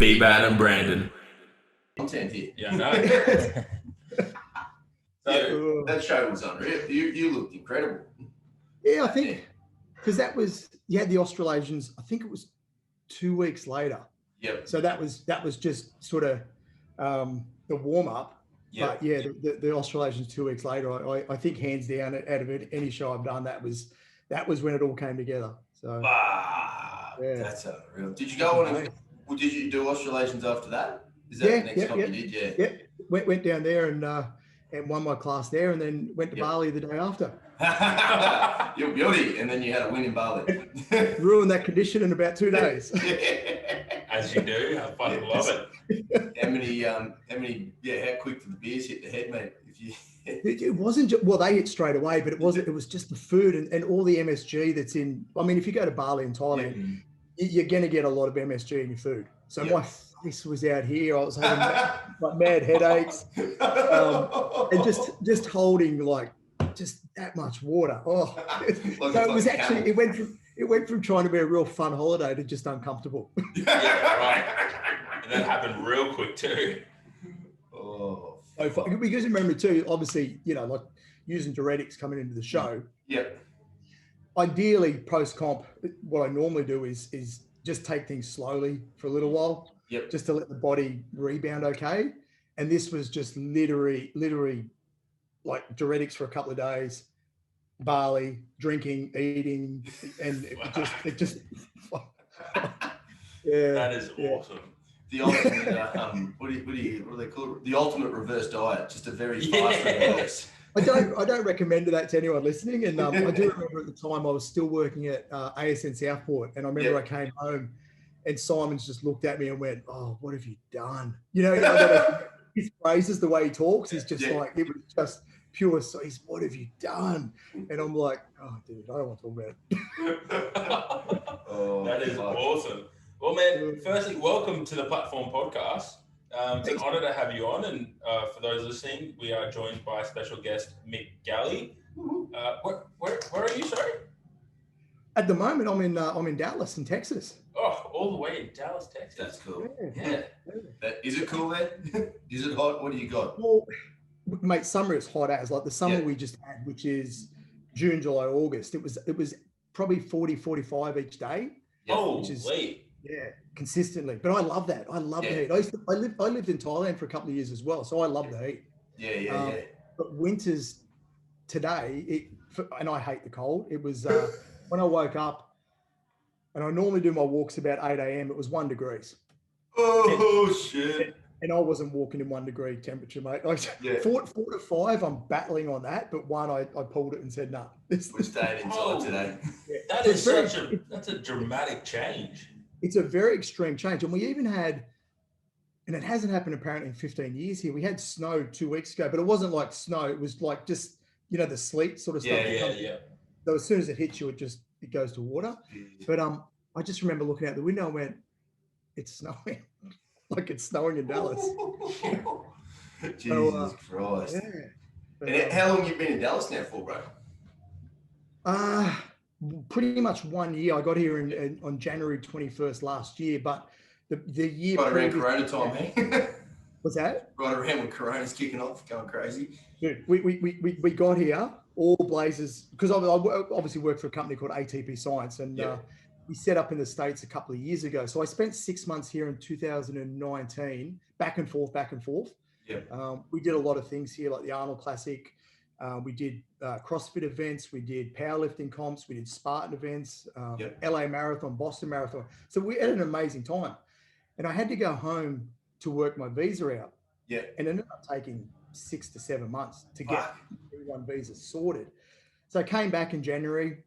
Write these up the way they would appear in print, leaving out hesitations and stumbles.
B-Bad and Brandon. Content here. Yeah, no. So that show was unreal. You looked incredible. Yeah, I think because that was the Australasians. I think it was 2 weeks later. Yep. So that was just sort of the warm up. Yep. But yeah, the Australasians 2 weeks later, I think hands down out of any show I've done, that was when it all came together. So that's unreal. Did you go on and did you do Australasians after that? Is that the next time you did? Yeah. Went down there and won my class there, and then went to Bali the day after. You're beauty, and then you had a win in Bali. Ruined that condition in about 2 days. As you do, have fun, love it. How quick did the beers hit the head, mate? It wasn't they hit straight away, but it was just the food and all the MSG that's in. I mean, if you go to Bali and Thailand, you're going to get a lot of MSG in your food. So my face was out here. I was having mad headaches, and just holding just that much water. Oh, so it was actually it went from trying to be a real fun holiday to just uncomfortable. Yeah, right. And that happened real quick too. Oh. Because remember too, obviously, like using diuretics coming into the show. Yep. Ideally, post comp, what I normally do is just take things slowly for a little while. Yep. Just to let the body rebound okay. And this was just literally like diuretics for a couple of days, Bali, drinking, eating, and it just That is awesome. The ultimate, what do they call it? The ultimate reverse diet, just a very fast reverse. I don't recommend that to anyone listening. And I do remember at the time I was still working at ASN Southport, and I remember I came home, and Simon's just looked at me and went, "Oh, what have you done?" His phrases, the way he talks, is just like it was just pure. So he's, "What have you done?" And I'm like, "Oh, dude, I don't want to talk about it." That is awesome. Well, man, firstly, welcome to the Platform Podcast. It's an honor to have you on. And for those listening, we are joined by special guest Mick Galley. Where are you, sorry? At the moment, I'm in Dallas, in Texas. Oh, all the way in Dallas, Texas. That's cool. Yeah. Is it cool there? Is it hot? What do you got? Well, mate, summer is hot as like the summer we just had, which is June, July, August. It was probably 40, 45 each day. Which is late. Yeah, consistently. But I love that. I love the heat. I lived in Thailand for a couple of years as well, so I love the heat. Yeah. But winters today, and I hate the cold. It was when I woke up, and I normally do my walks about 8 a.m. It was 1 degree. Shit! And I wasn't walking in 1 degree temperature, mate. 4 to 5, I'm battling on that, but 1, I pulled it and said, "No." We're staying inside today. That is that's a dramatic change. It's a very extreme change. And we even had, and it hasn't happened apparently in 15 years here, we had snow 2 weeks ago, but it wasn't like snow. It was like just, the sleet sort of stuff. Yeah. So as soon as it hits you, it goes to water. But I just remember looking out the window and went, "It's snowing." Like it's snowing in Dallas. Jesus Christ. Yeah. But, and how long have you been in Dallas now for, bro? Pretty much 1 year. I got here on January 21st last year, but the year right around Corona time, eh? What's that? Right around when Corona's kicking off, going crazy. Dude, we got here all blazers because I obviously worked for a company called ATP Science, and we set up in the States a couple of years ago. So I spent 6 months here in 2019, back and forth. Yeah. We did a lot of things here, like the Arnold Classic. We did CrossFit events. We did powerlifting comps. We did Spartan events, LA Marathon, Boston Marathon. So we had an amazing time. And I had to go home to work my visa out. Yeah. And it ended up taking 6 to 7 months to get everyone visa sorted. So I came back in January,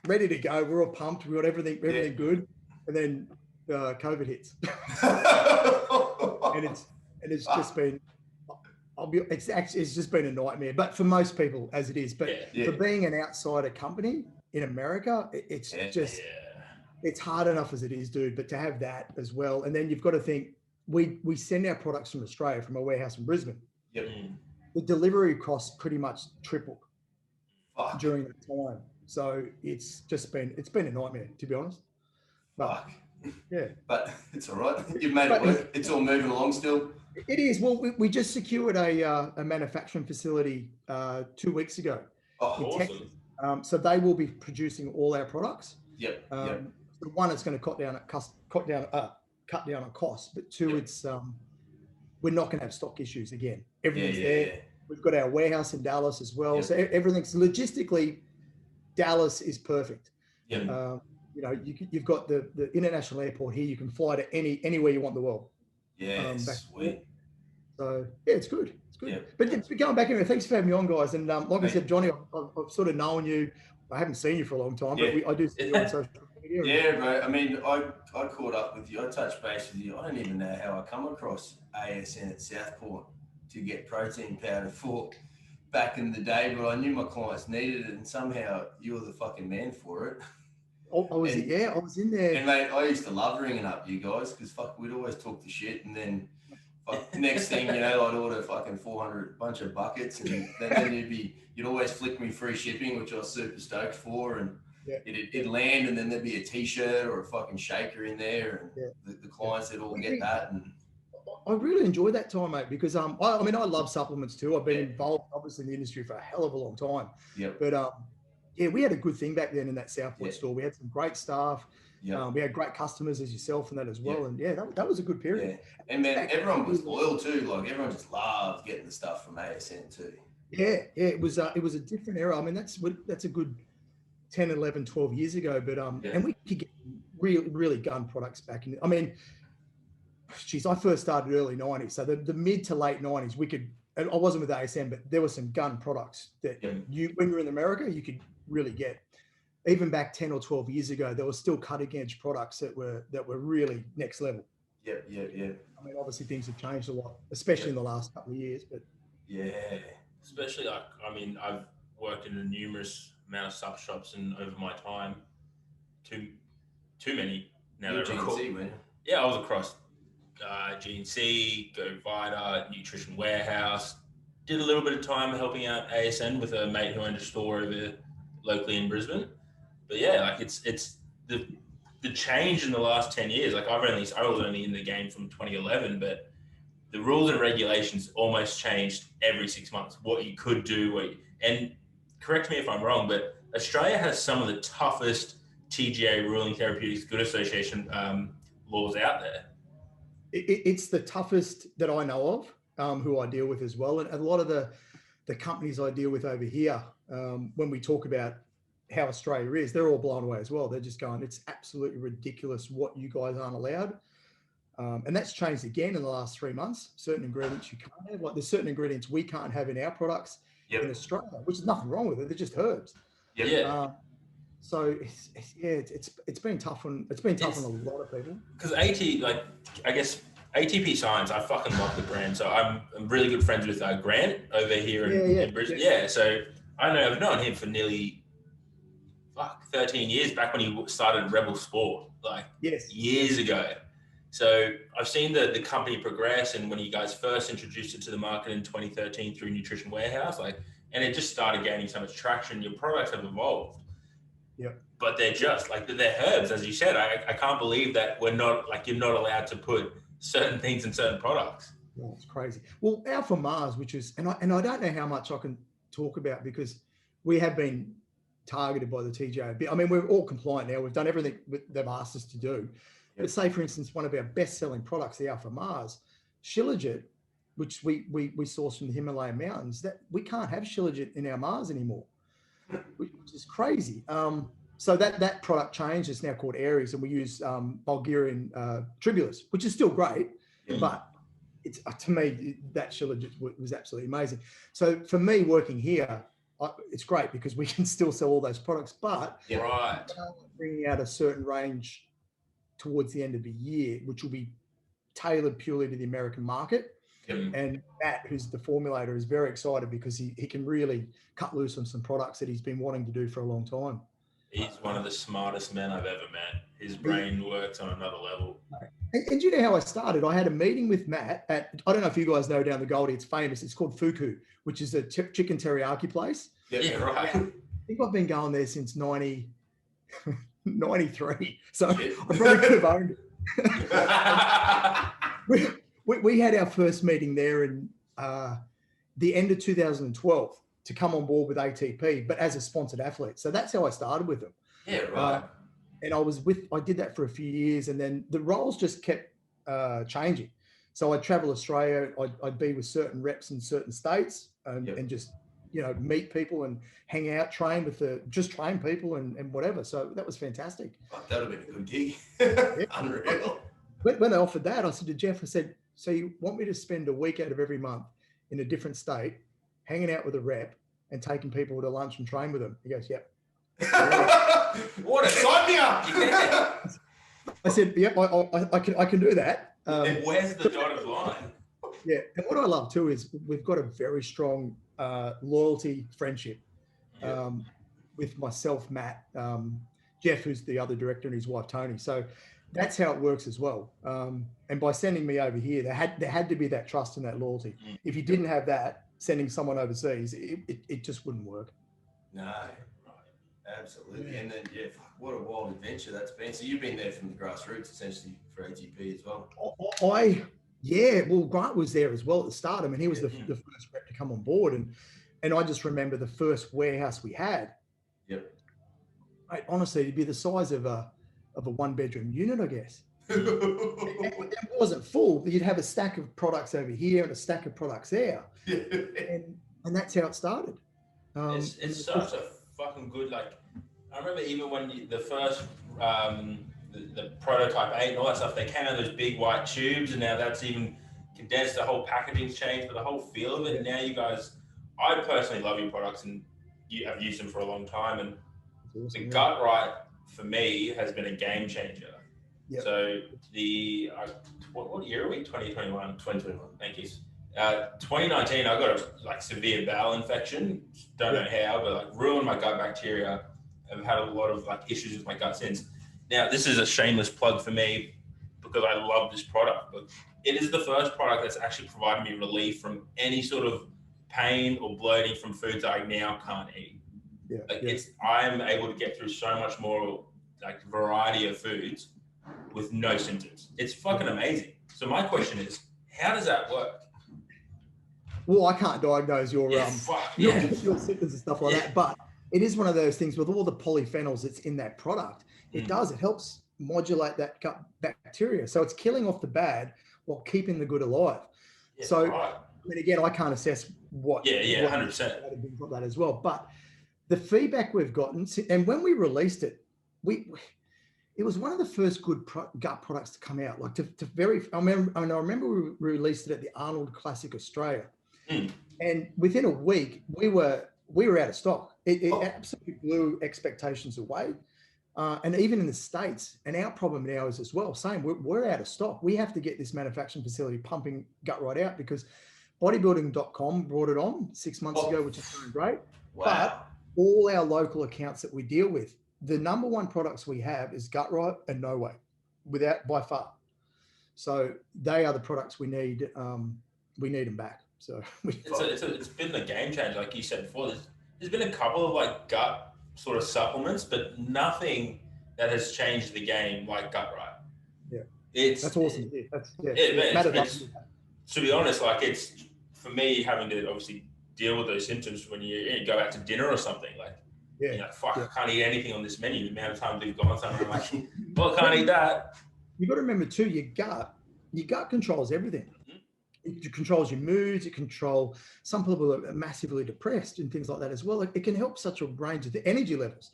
ready to go. We're all pumped. We got everything good. And then COVID hits. and it's just been, it's just been a nightmare, but for most people as it is, but for being an outsider company in America, it's it's hard enough as it is, dude, but to have that as well. And then you've got to think, we send our products from Australia, from a warehouse in Brisbane. Yep. The delivery costs pretty much tripled during that time. So it's been a nightmare, to be honest. But Yeah. But it's all right. You've made it work. It's all moving along still. It is. Well, we just secured a manufacturing facility 2 weeks ago. Oh, awesome. Texas. So they will be producing all our products. Yep. The one, it's going to cut down on cost, but two, it's we're not going to have stock issues again. Everything's there. Yeah. We've got our warehouse in Dallas as well, so everything's logistically. Dallas is perfect. Yeah. You've got the international airport here. You can fly to anywhere you want in the world. Yeah, sweet. So yeah, it's good. It's good. Yeah. But going back anyway, thanks for having me on, guys. And like I said, Johnny, I've sort of known you. I haven't seen you for a long time, but I do see you on social media. Yeah, bro. I mean, I caught up with you. I touched base with you. I don't even know how I come across ASN at Southport to get protein powder for back in the day, but I knew my clients needed it, and somehow you were the fucking man for it. I was in there. And mate, I used to love ringing up you guys because we'd always talk the shit, and then next thing you know, I'd order fucking 400 bunch of buckets, and then you'd always flick me free shipping, which I was super stoked for, and it'd land, and then there'd be a t-shirt or a fucking shaker in there, and the clients would all get that. And I really enjoyed that time, mate, because I love supplements too. I've been involved obviously in the industry for a hell of a long time. Yeah. But we had a good thing back then in that Southport store. We had some great staff. Yeah. We had great customers as yourself and that as well. And that was a good period. Yeah. And man, everyone was loyal too. Like everyone just loved getting the stuff from ASN too. Yeah. It was a different era. I mean, that's a good 10, 11, 12 years ago. But and we could get really gun products back in. I mean, geez, I first started early 90s. So the mid to late 90s, we could, I wasn't with ASM, but there were some gun products that when you were in America, you could really get. Even back 10 or 12 years ago, there were still cutting edge products that were really next level. Yeah. I mean, obviously things have changed a lot, especially in the last couple of years, but especially I've worked in a numerous amount of sub shops, and over my time, too many now. Yeah, I was across GNC, Go Vita, Nutrition Warehouse. Did a little bit of time helping out ASN with a mate who owned a store over locally in Brisbane. But it's the change in the last 10 years. Like I was only in the game from 2011, but the rules and regulations almost changed every 6 months. What you could do, and correct me if I'm wrong, but Australia has some of the toughest TGA, Ruling Therapeutics Good Association laws out there. It's the toughest that I know of, who I deal with as well. And a lot of the companies I deal with over here, when we talk about how Australia is, they're all blown away as well. They're just going, it's absolutely ridiculous what you guys aren't allowed. And that's changed again in the last 3 months. Certain ingredients you can't have, like there's certain ingredients we can't have in our products in Australia, which is nothing wrong with it. They're just herbs. So it's been tough on a lot of people. Because ATP Science, I fucking love the brand. So I'm really good friends with Grant over here in Brisbane. Yeah, so I've known him for nearly 13 years, back when he started Rebel Sport, years ago. So I've seen the company progress, and when you guys first introduced it to the market in 2013 through Nutrition Warehouse, and it just started gaining so much traction. Your products have evolved. Yeah. But they're just they're herbs, as you said. I can't believe that you're not allowed to put certain things in certain products. Yeah, it's crazy. Well, Alpha Mars, which is, and I don't know how much I can talk about because we have been targeted by the TGA. I mean, we're all compliant now. We've done everything they've asked us to do. Yep. But say, for instance, one of our best-selling products, the Alpha Mars, Shilajit, which we source from the Himalayan mountains, that we can't have Shilajit in our Mars anymore, which is crazy. So that product change is now called Aries, and we use Bulgarian tribulus, which is still great, but it's to me that Shilajit was absolutely amazing. So for me working here, it's great because we can still sell all those products, but bringing out a certain range towards the end of the year, which will be tailored purely to the American market. And Matt, who's the formulator, is very excited because he can really cut loose on some products that he's been wanting to do for a long time. He's one of the smartest men I've ever met. His brain works on another level. And you know how I started? I had a meeting with Matt at, I don't know if you guys know down the Goldie, it's famous. It's called Fuku, which is a chicken teriyaki place. Yeah, right. I think I've been going there since 93. So I probably could have owned it. we had our first meeting there in the end of 2012 to come on board with ATP, but as a sponsored athlete. So that's how I started with them. Yeah, right. And I did that for a few years, and then the roles just kept changing. So I'd travel Australia, I'd be with certain reps in certain states and just, meet people and hang out, train people and whatever. So that was fantastic. Oh, that would have been a good gig. Unreal. When they offered that, I said to Jeff, so you want me to spend a week out of every month in a different state, hanging out with a rep and taking people to lunch and train with them? He goes, yep. What a sign me up. I said, yep, I can do that. And where's the dotted line? Yeah, and what I love too is we've got a very strong loyalty friendship with myself, Matt, Jeff, who's the other director, and his wife Tony. So that's how it works as well. And by sending me over here, there had to be that trust and that loyalty. If you didn't have that, sending someone overseas, it just wouldn't work. No, right, absolutely. And then what a wild adventure that's been. So you've been there from the grassroots essentially for ATP as well. Well, Grant was there as well at the start. I mean, he was the first rep to come on board, and I just remember the first warehouse we had. Yep. Honestly, it'd be the size of a 1-bedroom unit, I guess. It wasn't full. You'd have a stack of products over here and a stack of products there, and that's how it started. It's such a fucking good, I remember even when the first the prototype 8 and all that stuff, they came out of those big white tubes, and now that's even condensed. The whole packaging's changed, but the whole feel of it. And now you guys, I personally love your products, and I've used them for a long time. And the Gut Right for me has been a game changer. Yep. So what year are we? 2021. 2021. Thank you. 2019, I got a severe bowel infection. Don't know how, but ruined my gut bacteria. I've had a lot of issues with my gut since. Now, this is a shameless plug for me because I love this product, but it is the first product that's actually provided me relief from any sort of pain or bloating from foods I now can't eat. I'm able to get through so much more variety of foods with no symptoms. It's fucking amazing. So my question is, how does that work? Well, I can't diagnose your symptoms and stuff like that, but it is one of those things with all the polyphenols that's in that product. It helps modulate that gut bacteria. So it's killing off the bad while keeping the good alive. Yeah, so, right. I mean, again, I can't assess what 100% got that as well. But the feedback we've gotten, and when we released it, it was one of the first good gut products to come out. I remember we released it at the Arnold Classic Australia, and within a week we were out of stock. It absolutely blew expectations away. And even in the States, and our problem now is as well, same, we're out of stock. We have to get this manufacturing facility pumping Gut Right out because bodybuilding.com brought it on 6 months ago, which is doing great. Wow. But all our local accounts that we deal with, the number one products we have is Gut Right and No Way, by far. So they are the products we need. We need them back. So it's been a game changer, like you said before. There's been a couple of gut sort of supplements, but nothing that has changed the game like Gut Right. Yeah, that's awesome. To be honest, it's for me having to obviously deal with those symptoms when you go out to dinner or something. I can't eat anything on this menu. The amount of times we've gone somewhere, I'm like, well, I can't eat that. You got to remember too, your gut controls everything. It controls your moods. It controls, some people are massively depressed and things like that as well. It can help such a range of the energy levels.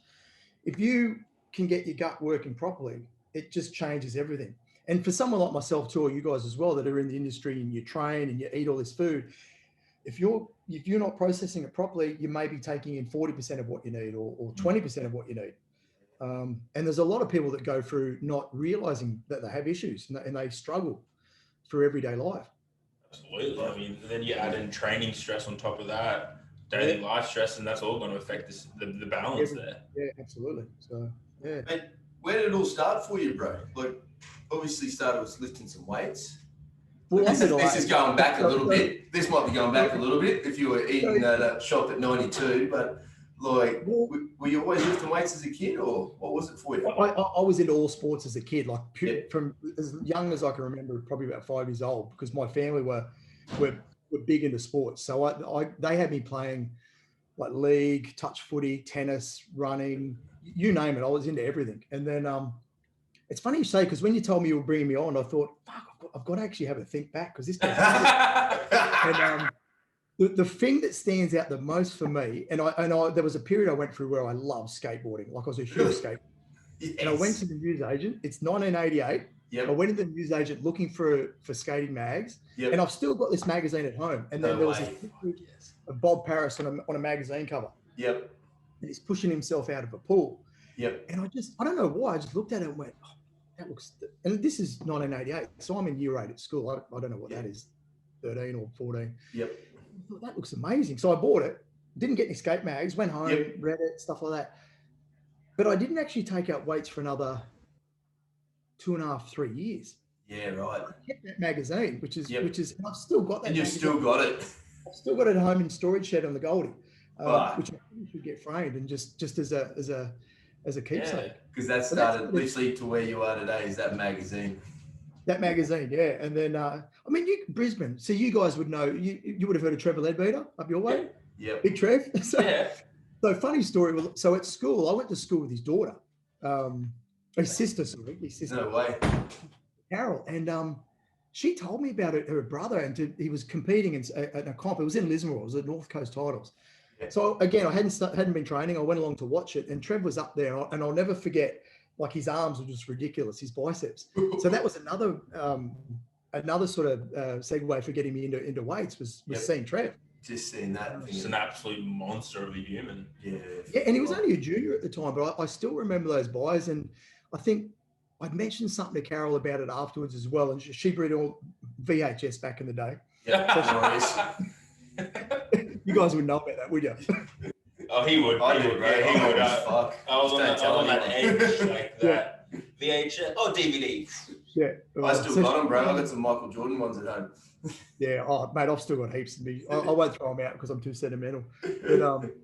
If you can get your gut working properly, it just changes everything. And for someone like myself too, or you guys as well, that are in the industry and you train and you eat all this food, if you're not processing it properly, you may be taking in 40% of what you need or 20% of what you need. And there's a lot of people that go through not realizing that they have issues and they struggle through everyday life. Absolutely. I mean, then you add in training stress on top of that, daily life stress, and that's all going to affect the balance there. Yeah, absolutely. So, yeah. And where did it all start for you, bro? Obviously started with lifting some weights. Well, this is going back a little bit. This might be going back a little bit if you were eating that shop at 92, but Like, were you always lifting weights as a kid, or what was it for you? I was into all sports as a kid, like Yep. from as young as I can remember, probably about 5 years old, because my family were big into sports. So they had me playing like league, touch footy, tennis, running, you name it. I was into everything. And then it's funny you say, because when you told me you were bringing me on, I thought, fuck, I've got to actually have a think back, because this guy's and the thing that stands out the most for me, and I there was a period I went through where I loved skateboarding. Like I was a huge skater. Yes. And I went to the newsagent. It's 1988. Yep. I went to the newsagent looking for skating mags. Yep. And I've still got this magazine at home. And then there was this picture of Bob Paris on a magazine cover. Yep. And he's pushing himself out of a pool. Yep. And I don't know why, I just looked at it and went, oh, that looks, and this is 1988. So I'm in year 8 at school. I don't know what that is, 13 or 14. Yep. I thought, that looks amazing. So I bought it, didn't get any skate mags, went home, read it, stuff like that. But I didn't actually take out weights for another 2.5, 3 years. Yeah, right. I kept that magazine, which is, and I've still got that. And you've still got it. I've still got it at home in storage shed on the Goldie, which I think should get framed and just as a keepsake. Because that started literally to where you are today. Is that magazine? That magazine, yeah. And then I mean, Brisbane. So you guys would know. You would have heard of Trevor Leadbeater up your way. Yeah. Big Trev. So funny story. So at school, I went to school with his daughter, his sister. No way. Carol, and she told me about her brother, and he was competing in a comp. It was in Lismore. It was at North Coast Titles. Yeah. So again, I hadn't been training. I went along to watch it, and Trev was up there, and I'll never forget. Like his arms were just ridiculous, his biceps. So that was another sort of segue for getting me into weights was seeing Trev. Just seeing that. Just an absolute monster of a human. Yeah. Yeah, and he was only a junior at the time, but I still remember those buys. And I think I'd mentioned something to Carol about it afterwards as well. And she bred all VHS back in the day. Yeah. You guys would know about that, would you? Oh, he would. I would, right? Yeah, he would. Fuck. I was on that edge like that. VHS. Oh, DVD. Yeah. I still got them, bro. I got some Michael Jordan ones at home. Yeah. Oh, mate, I've still got heaps of me. I won't throw them out because I'm too sentimental. But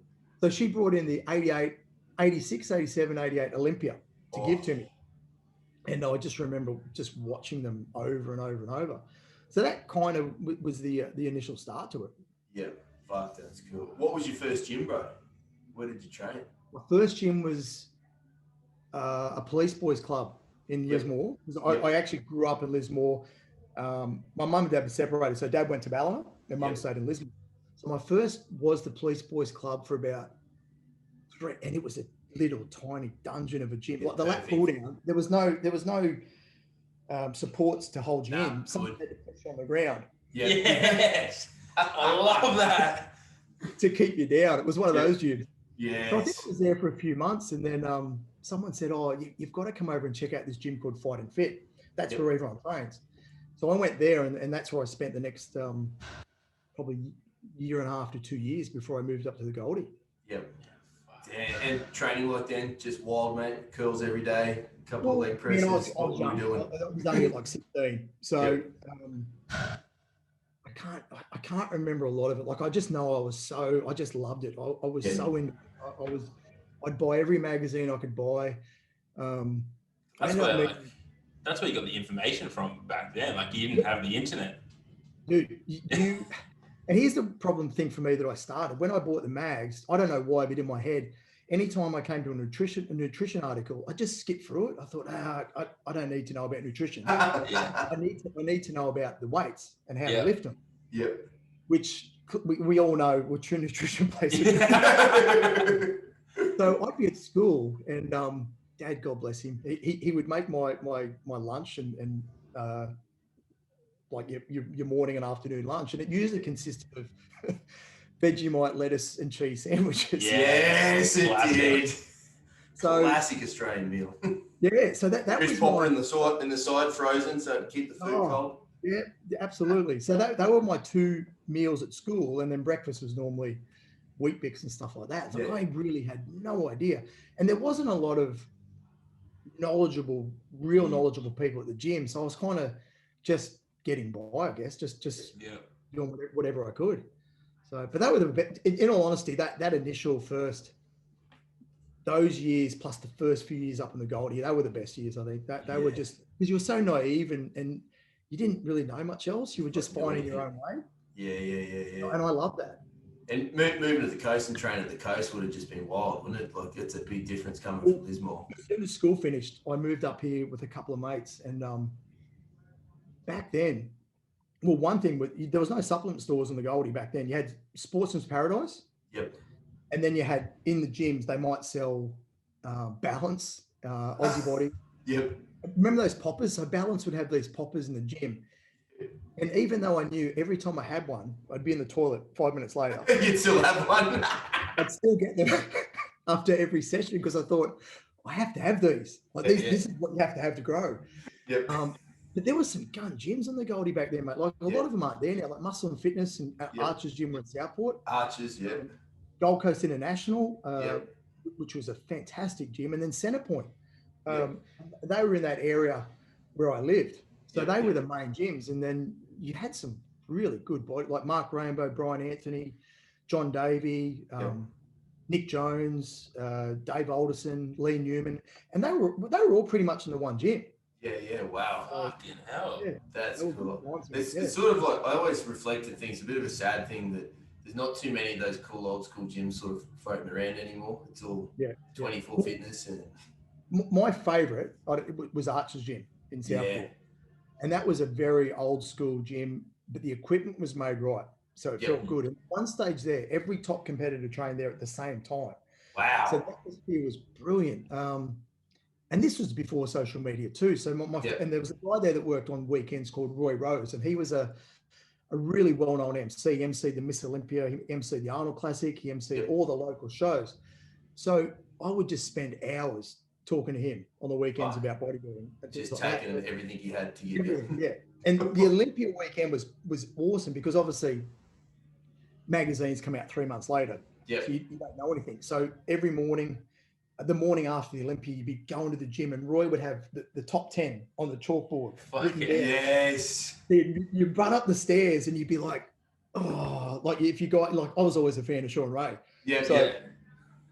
so she brought in the 88, 86, 87, 88 Olympia to give to me. And I just remember just watching them over and over and over. So that kind of was the initial start to it. Yeah. Fuck, that's cool. What was your first gym, bro? Where did you train? My first gym was a police boys club in Lismore. I actually grew up in Lismore. My mum and dad were separated, so dad went to Ballina and mum stayed in Lismore. So my first was the police boys club for about 3, and it was a little tiny dungeon of a gym. Like the lap pull down, there was no supports to hold you in. Someone had to push on the ground. Yeah. Yes. I love that. To keep you down. It was one of those gyms. Yeah. So I think I was there for a few months, and then someone said, "Oh, you've got to come over and check out this gym called Fight and Fit. That's where everyone trains." So I went there, and that's where I spent the next probably 1.5 to 2 years before I moved up to the Goldie. Yep. Yeah, and training like then, just wild, mate. Curls every day, a couple of leg presses. I was what were you doing? I was only at like 16, so I can't remember a lot of it. Like I just know I just loved it. I was so into it. I'd buy every magazine I could buy. That's where you got the information from back then. Like you didn't have the internet. Dude, you and here's the problem thing for me that I started. When I bought the mags, I don't know why, but in my head, anytime I came to a nutrition article, I just skipped through it. I thought, I don't need to know about nutrition. I need to know about the weights and how to lift them. Yeah. Which we all know what true nutrition plays. So I'd be at school, and Dad, God bless him, he would make my lunch and like your morning and afternoon lunch, and it usually consisted of Vegemite, lettuce, and cheese sandwiches. Yes, it did. So classic Australian meal. Yeah, so that was popper in the side frozen, so to keep the food cold. Yeah, absolutely. So they were my 2 meals at school, and then breakfast was normally Wheat Bix and stuff like that. So I really had no idea, and there wasn't a lot of real knowledgeable people at the gym. So I was kind of just getting by, I guess, just doing whatever I could. So, but that was in all honesty, that initial first those years plus the first few years up in the Goldie, they were the best years. I think that they were just because you were so naive and you didn't really know much else. You were just finding your own way. Yeah. And I love that. And moving to the coast and training at the coast would have just been wild, wouldn't it? Like, it's a big difference coming from Lismore. As soon as school finished, I moved up here with a couple of mates. And back then, well, one thing, there was no supplement stores in the Goldie back then. You had Sportsman's Paradise. Yep. And then you had, in the gyms, they might sell Balance, Aussie Body. Yep. Remember those poppers? So Balance would have these poppers in the gym. And even though I knew every time I had one, I'd be in the toilet 5 minutes later. You'd still have one. I'd still get them after every session because I thought, I have to have these. Like this is what you have to grow. Yep. But there was some gun gyms on the Goldie back then, mate. Like a lot of them aren't there now. Like Muscle and Fitness and Archer's Gym were in Southport. Archer's, Gold Coast International, which was a fantastic gym. And then Centrepoint. They were in that area where I lived. So they were the main gyms. And then you had some really good body, like Mark Rainbow, Brian Anthony, John Davey, Nick Jones, Dave Alderson, Lee Newman. And they were all pretty much in the one gym. Yeah, wow. Fucking hell. Yeah. That's cool. It's sort of like, I always reflect and think it's a bit of a sad thing that there's not too many of those cool old school gyms sort of floating around anymore. It's all 24 fitness. And my favorite was Archer's Gym in Southport. And that was a very old school gym, but the equipment was made right. So it felt good. And one stage there, every top competitor trained there at the same time. Wow. So that was brilliant. And this was before social media too. So and there was a guy there that worked on weekends called Roy Rose, and he was a really well-known MC. He emceed the Miss Olympia, he emceed the Arnold Classic, he emceed all the local shows. So I would just spend hours talking to him on the weekends about bodybuilding. Just taking everything he had to give you. Yeah. And the Olympia weekend was awesome because obviously magazines come out 3 months later. Yeah. So you don't know anything. So every morning, the morning after the Olympia, you'd be going to the gym and Roy would have the top 10 on the chalkboard. Yes. You'd run up the stairs and you'd be like, oh, like if you got, like I was always a fan of Sean Ray. Yeah. So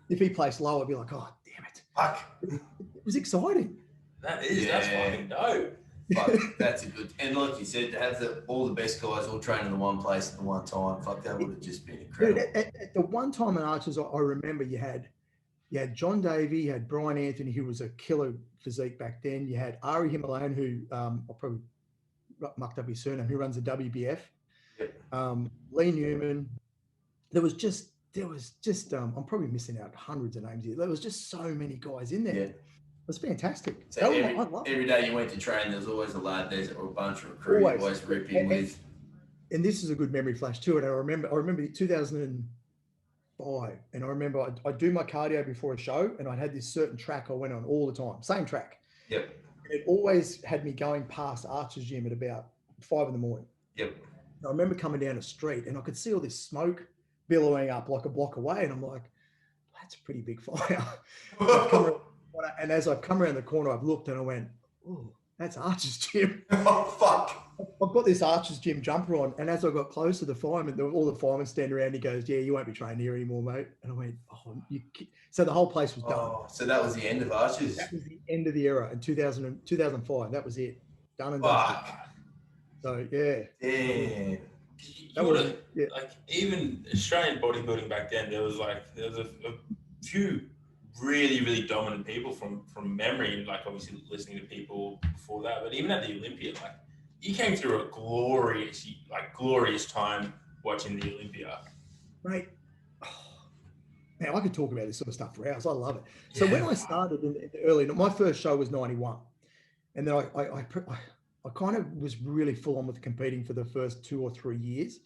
if he placed low, I'd be like, oh, damn it. Fuck. It was exciting. That's fucking dope. Fuck, that's a good, and like you said, to have all the best guys all training in one place at the one time, fuck, that would have just been incredible. Dude, at the one time in Archers, I remember you had John Davey, you had Brian Anthony, who was a killer physique back then. You had Ari Himalayan, who I'll probably mucked up his surname, who runs the WBF. Yep. Lee Newman. There was just I'm probably missing out hundreds of names here. There was just so many guys in there. Yeah. It was fantastic. So every day you went to train, there was always a lad there or a bunch of recruits always ripping with. And this is a good memory flash too. And I remember 2005, and I remember I'd do my cardio before a show, and I had this certain track I went on all the time, same track. Yep. And it always had me going past Archer's Gym at about 5 a.m. Yep. And I remember coming down the street, and I could see all this smoke billowing up like a block away, and I'm like, that's a pretty big fire. And as I've come around the corner, I've looked and I went, oh, that's Archer's Gym. Oh, fuck. I've got this Archer's Gym jumper on. And as I got close to the fireman, all the firemen standing around, he goes, yeah, you won't be training here anymore, mate. And I went, oh, so the whole place was done. Oh, so that was the end of Archer's? That was the end of the era in 2005. That was it. Done and dusted. So, yeah. Yeah. Like even Australian bodybuilding back then, there was a few really, really dominant people from memory, like obviously listening to people before that, but even at the Olympia, like you came through a glorious time watching the Olympia. Mate, man, I could talk about this sort of stuff for hours. I love it. So when I started in the early, my first show was 91. And then I kind of was really full on with competing for the first 2 or 3 years.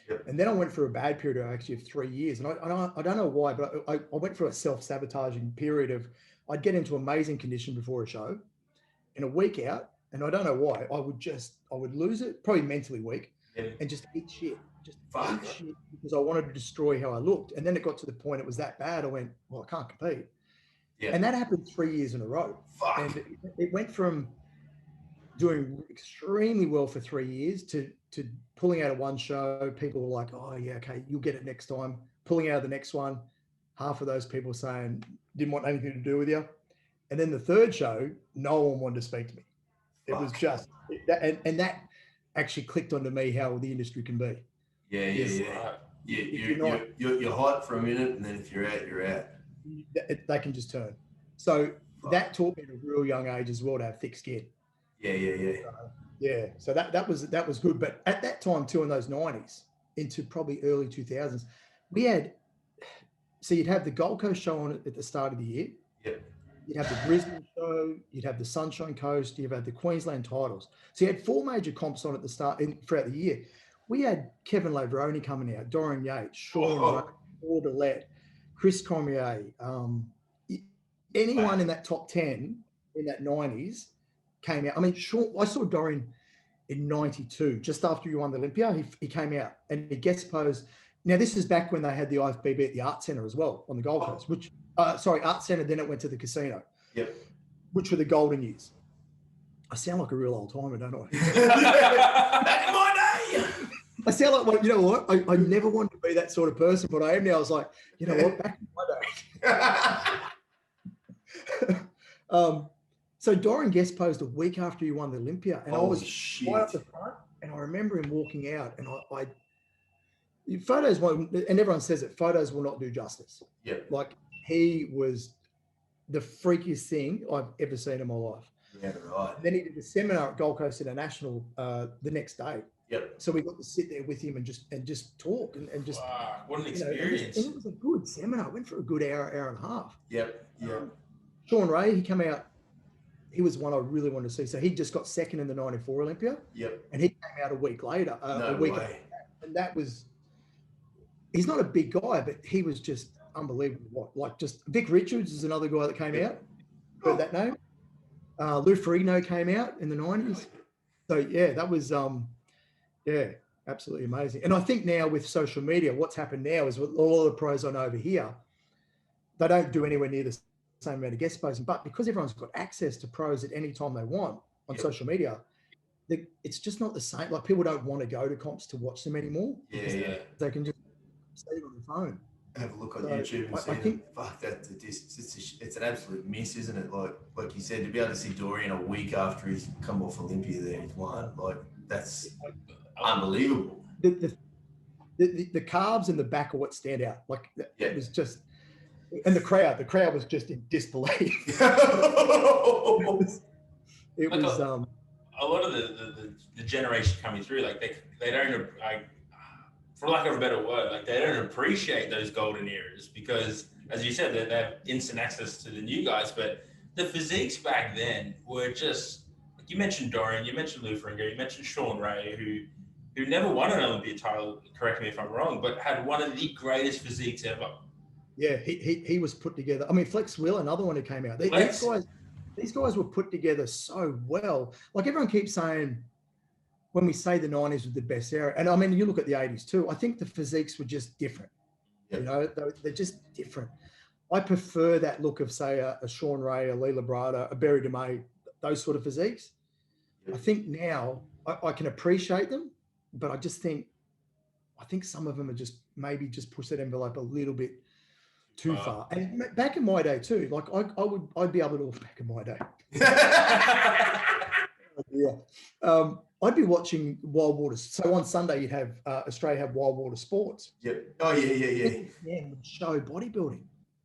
Yep. And then I went through a bad period actually of 3 years. And I don't know why, but I went through a self-sabotaging period of I'd get into amazing condition before a show, and a week out, and I don't know why, I would lose it, probably mentally weak, and just eat shit. Just eat shit because I wanted to destroy how I looked. And then it got to the point it was that bad, I went, well, I can't compete. Yeah. And that happened 3 years in a row. Fuck. And it went from doing extremely well for 3 years to pulling out of one show. People were like, oh yeah, okay, you'll get it next time. Pulling out of the next one, half of those people saying didn't want anything to do with you. And then the third show, no one wanted to speak to me. It was just, and that actually clicked onto me how the industry can be. Yeah. You're hot for a minute, and then if you're out, you're out. They can just turn. So that taught me at a real young age as well to have thick skin. So that was good. But at that time too, in those 90s into probably early 2000s, we had, so you'd have the Gold Coast show on at the start of the year. Yep. You'd have the Brisbane show, you'd have the Sunshine Coast, you'd have the Queensland titles. So you had 4 major comps on at the start throughout the year. We had Kevin Lavroni coming out, Dorian Yates, Sean Ray, Chris Cormier, anyone in that top 10 in that 90s came out. I mean, I saw Dorian in 92, just after you won the Olympia. He came out and he guest posed. Now, this is back when they had the IFBB at the Art Centre as well on the Gold Coast, which, Art Centre, then it went to the casino. Yep. Which were the golden years. I sound like a real old timer, don't I? Back in my day. I sound like, well, you know what? I never wanted to be that sort of person, but I am now. I was like, you know what? Back in my day. So Dorian guest posed a week after you won the Olympia, and I was right up the front, and I remember him walking out, and photos won't, and everyone says it, photos will not do justice. Yeah. Like, he was the freakiest thing I've ever seen in my life. Yeah, right. Then he did a seminar at Gold Coast International the next day. Yep. So we got to sit there with him and just talk and just. Wow, what an experience! And it was a good seminar. It went for a good hour and a half. Yep. Sean Ray, he came out. He was one I really wanted to see. So he just got second in the '94 Olympia. Yep. And he came out a week later. No a week way. After that. And that was. He's not a big guy, but he was just unbelievable. Like, just Vic Richards is another guy that came out. Heard that name? Lou Ferrigno came out in the 90s. So yeah, that was absolutely amazing. And I think now with social media, what's happened now is with all of the pros I know over here, they don't do anywhere near the same amount of guest posting, but because everyone's got access to pros at any time they want on social media, it's just not the same. Like, people don't want to go to comps to watch them anymore. Yeah. They can just see it on their phone. Have a look on YouTube and see them. Fuck, it's an absolute miss, isn't it? Like you said, to be able to see Dorian a week after he's come off Olympia there, he's won. Like, that's unbelievable. The calves and the back are what stand out. Like, it was just, and the crowd was just in disbelief. it was a lot of the generation coming through, like they don't, for lack of a better word, like, they don't appreciate those golden eras because, as you said, they have instant access to the new guys. But the physiques back then were just, like, you mentioned Dorian, you mentioned Lou Ferrigno, you mentioned Sean Ray, who never won an Olympia title, correct me if I'm wrong, but had one of the greatest physiques ever. Yeah, he was put together. I mean, Flex Will, another one who came out. These guys were put together so well. Like, everyone keeps saying, when we say the 90s was the best era, and I mean, you look at the 80s too, I think the physiques were just different. Yep. You know, they're just different. I prefer that look of, say, a Sean Ray, a Lee Labrada, a Barry DeMay, those sort of physiques. Yep. I think now I can appreciate them, but I think some of them are just maybe just push that envelope a little bit too far. And back in my day too, like, I'd be able to look back in my day. Yeah. I'd be watching Wild Water. So on Sunday, you'd have Australia have Wild Water Sports. Yep. Oh yeah. Yeah, would show bodybuilding.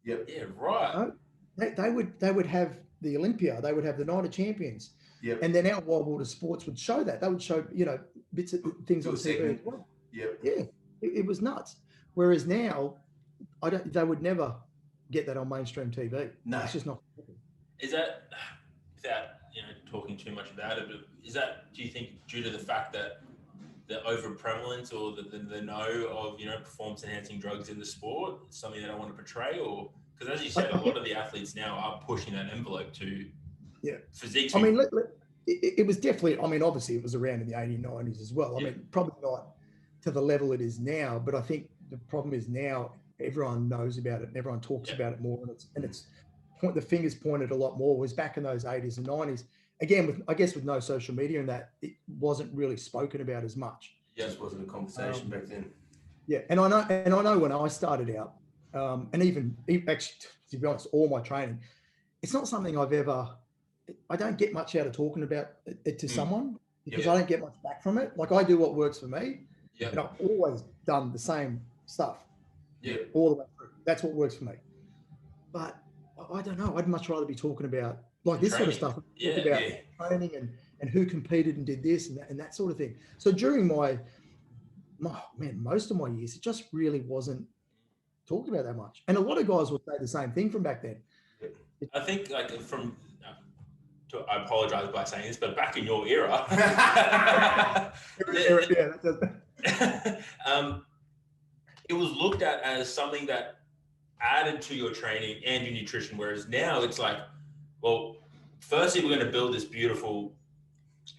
Yep. Yeah, right. They would have the Olympia. They would have the Night of Champions. Yep. And then our Wild Water Sports would show that. They would show, bits of things on TV as well. Yep. Yeah. It was nuts. Whereas now, they would never get that on mainstream TV. No, it's just not. Is that, without talking too much about it, but is that, do you think, due to the fact that the over prevalence or the know of performance enhancing drugs in the sport, something they don't want to portray, or because, as you said, a lot of the athletes now are pushing that envelope to physiques? I mean, it was definitely. I mean, obviously, it was around in the 80s, 90s as well. I mean, probably not to the level it is now, but I think the problem is now everyone knows about it and everyone talks about it more, and it's the fingers pointed a lot more. Was back in those 80s and 90s. Again, with no social media and that, it wasn't really spoken about as much. Yeah, it wasn't a conversation back then. Yeah, and I know when I started out, and even actually, to be honest, all my training, it's not something I don't get much out of talking about it to someone because I don't get much back from it. Like I do what works for me, and I've always done the same stuff all the way through. That's what works for me. But I don't know. I'd much rather be talking about like this sort of stuff. Talk about training and who competed and did this and that sort of thing. So during most of my years, it just really wasn't talked about that much. And a lot of guys would say the same thing from back then. I think like I apologize by saying this, but back in your era, it was looked at as something that added to your training and your nutrition. Whereas now it's like, well, firstly, we're going to build this beautiful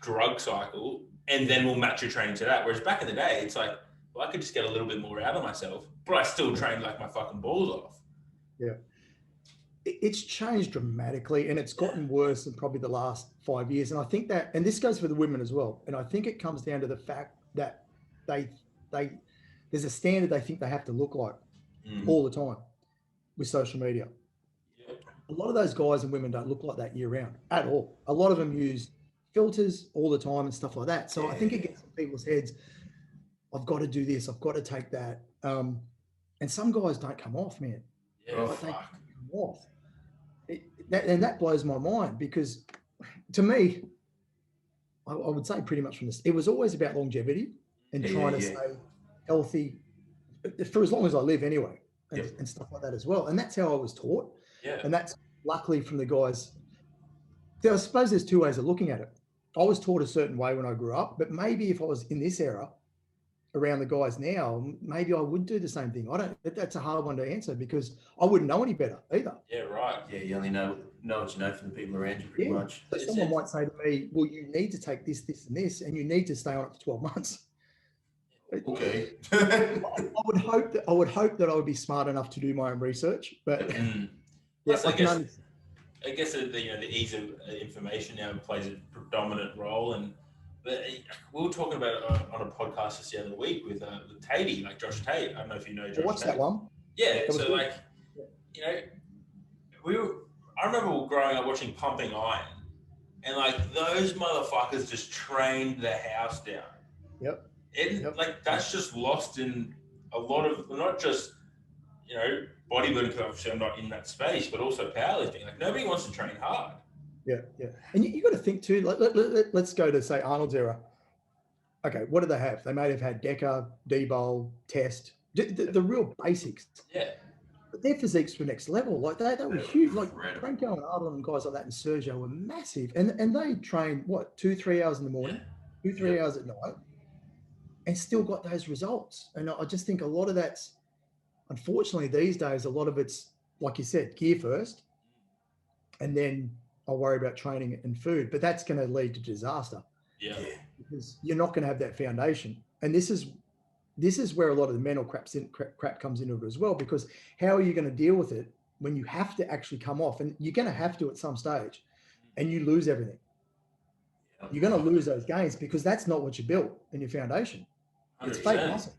drug cycle and then we'll match your training to that. Whereas back in the day, it's like, well, I could just get a little bit more out of myself, but I still train like my fucking balls off. Yeah. It's changed dramatically and it's gotten worse in probably the last 5 years. And I think that, and this goes for the women as well. And I think it comes down to the fact that there's a standard they think they have to look like all the time with social media. Yep. A lot of those guys and women don't look like that year round at all. A lot of them use filters all the time and stuff like that. So I think it gets in people's heads, I've got to do this, I've got to take that. And some guys don't come off, man. Yeah, they don't come off. And that blows my mind because to me, I would say pretty much from this, it was always about longevity and trying to stay healthy for as long as I live anyway, and stuff like that as well. And that's how I was taught. Yeah. And that's luckily from the guys. I suppose there's two ways of looking at it. I was taught a certain way when I grew up, but maybe if I was in this era around the guys now, maybe I would do the same thing. That's a hard one to answer because I wouldn't know any better either. Yeah, right. Yeah, you only know what you know from the people around you pretty much. So someone might say to me, well, you need to take this, this, and this, and you need to stay on it for 12 months. Okay. I would hope that I would be smart enough to do my own research, but Plus, I guess the ease of information now plays a predominant role. And we were talking about it on a podcast just the other week with Tatey, like Josh Tate. I don't know if you know Josh. Watch that one. Yeah. So like, I remember growing up watching Pumping Iron, and like those motherfuckers just trained the house down. Yep. And like that's just lost in a lot of, not just bodybuilding, because obviously I'm not in that space, but also powerlifting. Like nobody wants to train hard. Yeah. And you got to think too. Let's go to say Arnold's era. Okay, what do they have? They may have had Deca, D-Bowl, Test, the real basics. Yeah. But their physiques were next level. Like they were huge. Like Franco and Arnold and guys like that and Sergio were massive. And they trained 2-3 hours in the morning, 2-3 hours at night, and still got those results. And I just think a lot of that's, unfortunately these days, a lot of it's, like you said, gear first, and then I'll worry about training and food. But that's going to lead to disaster. Yeah. Because you're not going to have that foundation. And this is where a lot of the mental crap comes into it as well, because how are you going to deal with it when you have to actually come off? And you're going to have to at some stage, and you lose everything. You're going to lose those gains because that's not what you built in your foundation. 100%. It's fake muscle.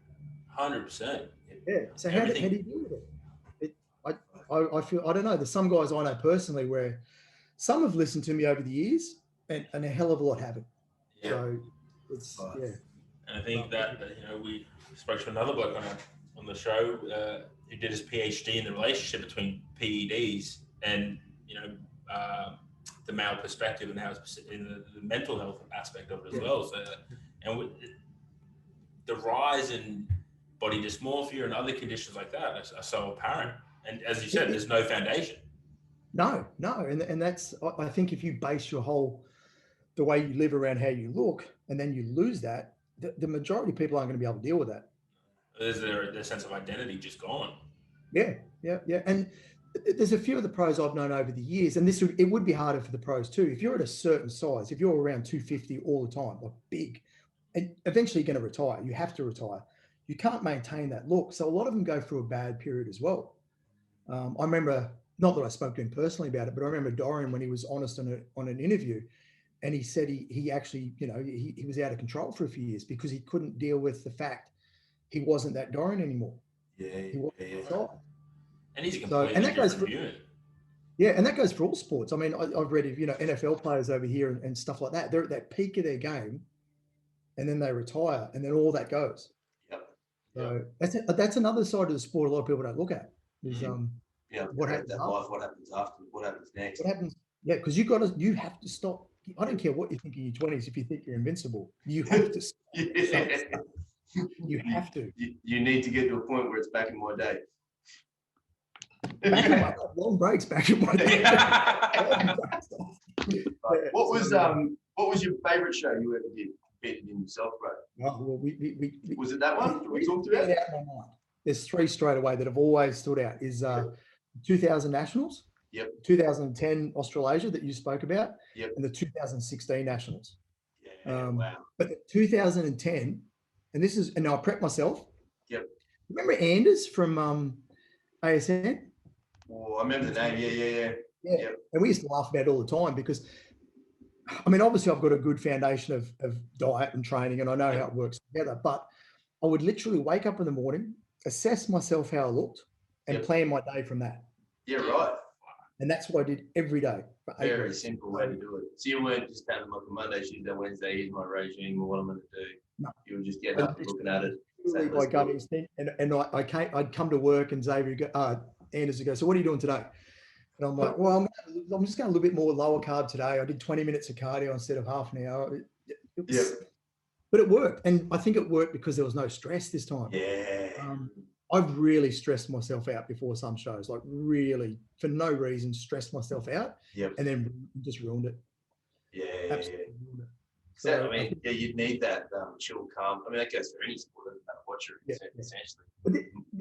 100%. Yeah. So how do you deal with it? I feel, I don't know. There's some guys I know personally where some have listened to me over the years and a hell of a lot haven't. Yeah. So it's, And I think that, we spoke to another bloke on the show who did his PhD in the relationship between PEDs and, the male perspective and how it's in the mental health aspect of it as well. So, the rise in body dysmorphia and other conditions like that are so apparent. And as you said, there's no foundation. No. And that's, I think if you base the way you live around how you look, and then you lose that, the majority of people aren't going to be able to deal with that. There's their sense of identity just gone. Yeah. And there's a few of the pros I've known over the years, and it would be harder for the pros too. If you're at a certain size, if you're around 250 all the time, like big, and eventually you're going to retire, you have to retire. You can't maintain that look. So a lot of them go through a bad period as well. I remember, not that I spoke to him personally about it, but I remember Dorian when he was honest on an interview, and he said he actually, he was out of control for a few years because he couldn't deal with the fact he wasn't that Dorian anymore. Yeah. And he's a So, completely and that goes different for, human. yeah, and that goes for all sports. I mean, I've read of, NFL players over here and stuff like that. They're at that peak of their game, and then they retire, and then all that goes. Yep. So that's another side of the sport a lot of people don't look at is Yeah. what happens that after. life, what happens after, what happens next. What happens? Yeah, because you have to stop. I don't care what you think in your 20s. If you think you're invincible, you have to stop. Yeah. You have to. You need to get to a point where it's back in my day. Back in my long breaks back in my day. What was your favorite show you ever did? Competed in yourself, bro? Well, Was it that one? Did we talk about it? There's three straight away that have always stood out. Is 2000 Nationals, 2010 Australasia that you spoke about, and the 2016 Nationals. Yeah, wow. But the 2010, and I prepped myself. Yep. Remember Anders from ASN? Oh, I remember the name. Yeah. Yep. And we used to laugh about it all the time because, I mean, obviously I've got a good foundation of diet and training, and I know how it works together. But I would literally wake up in the morning, assess myself how I looked, and plan my day from that. Yeah, right. And that's what I did every day. For 8 Very weeks. simple way to do it. So you weren't just having like a Monday, Tuesday, Wednesday, here's my regime or what I'm going to do. No. You were just getting up and looking at it. By gut instinct. And I'd come to work and Xavier would go, Anders would go, so what are you doing today? And I'm like, well, I'm just going a little bit more lower carb today. I did 20 minutes of cardio instead of half an hour. But it worked. And I think it worked because there was no stress this time. Yeah. I've really stressed myself out before some shows, like really for no reason, stressed myself out and then just ruined it. Yeah. Absolutely ruined it. So, I mean, you'd need that chill, calm. I mean, that goes for any sport, doesn't matter what you're essentially. But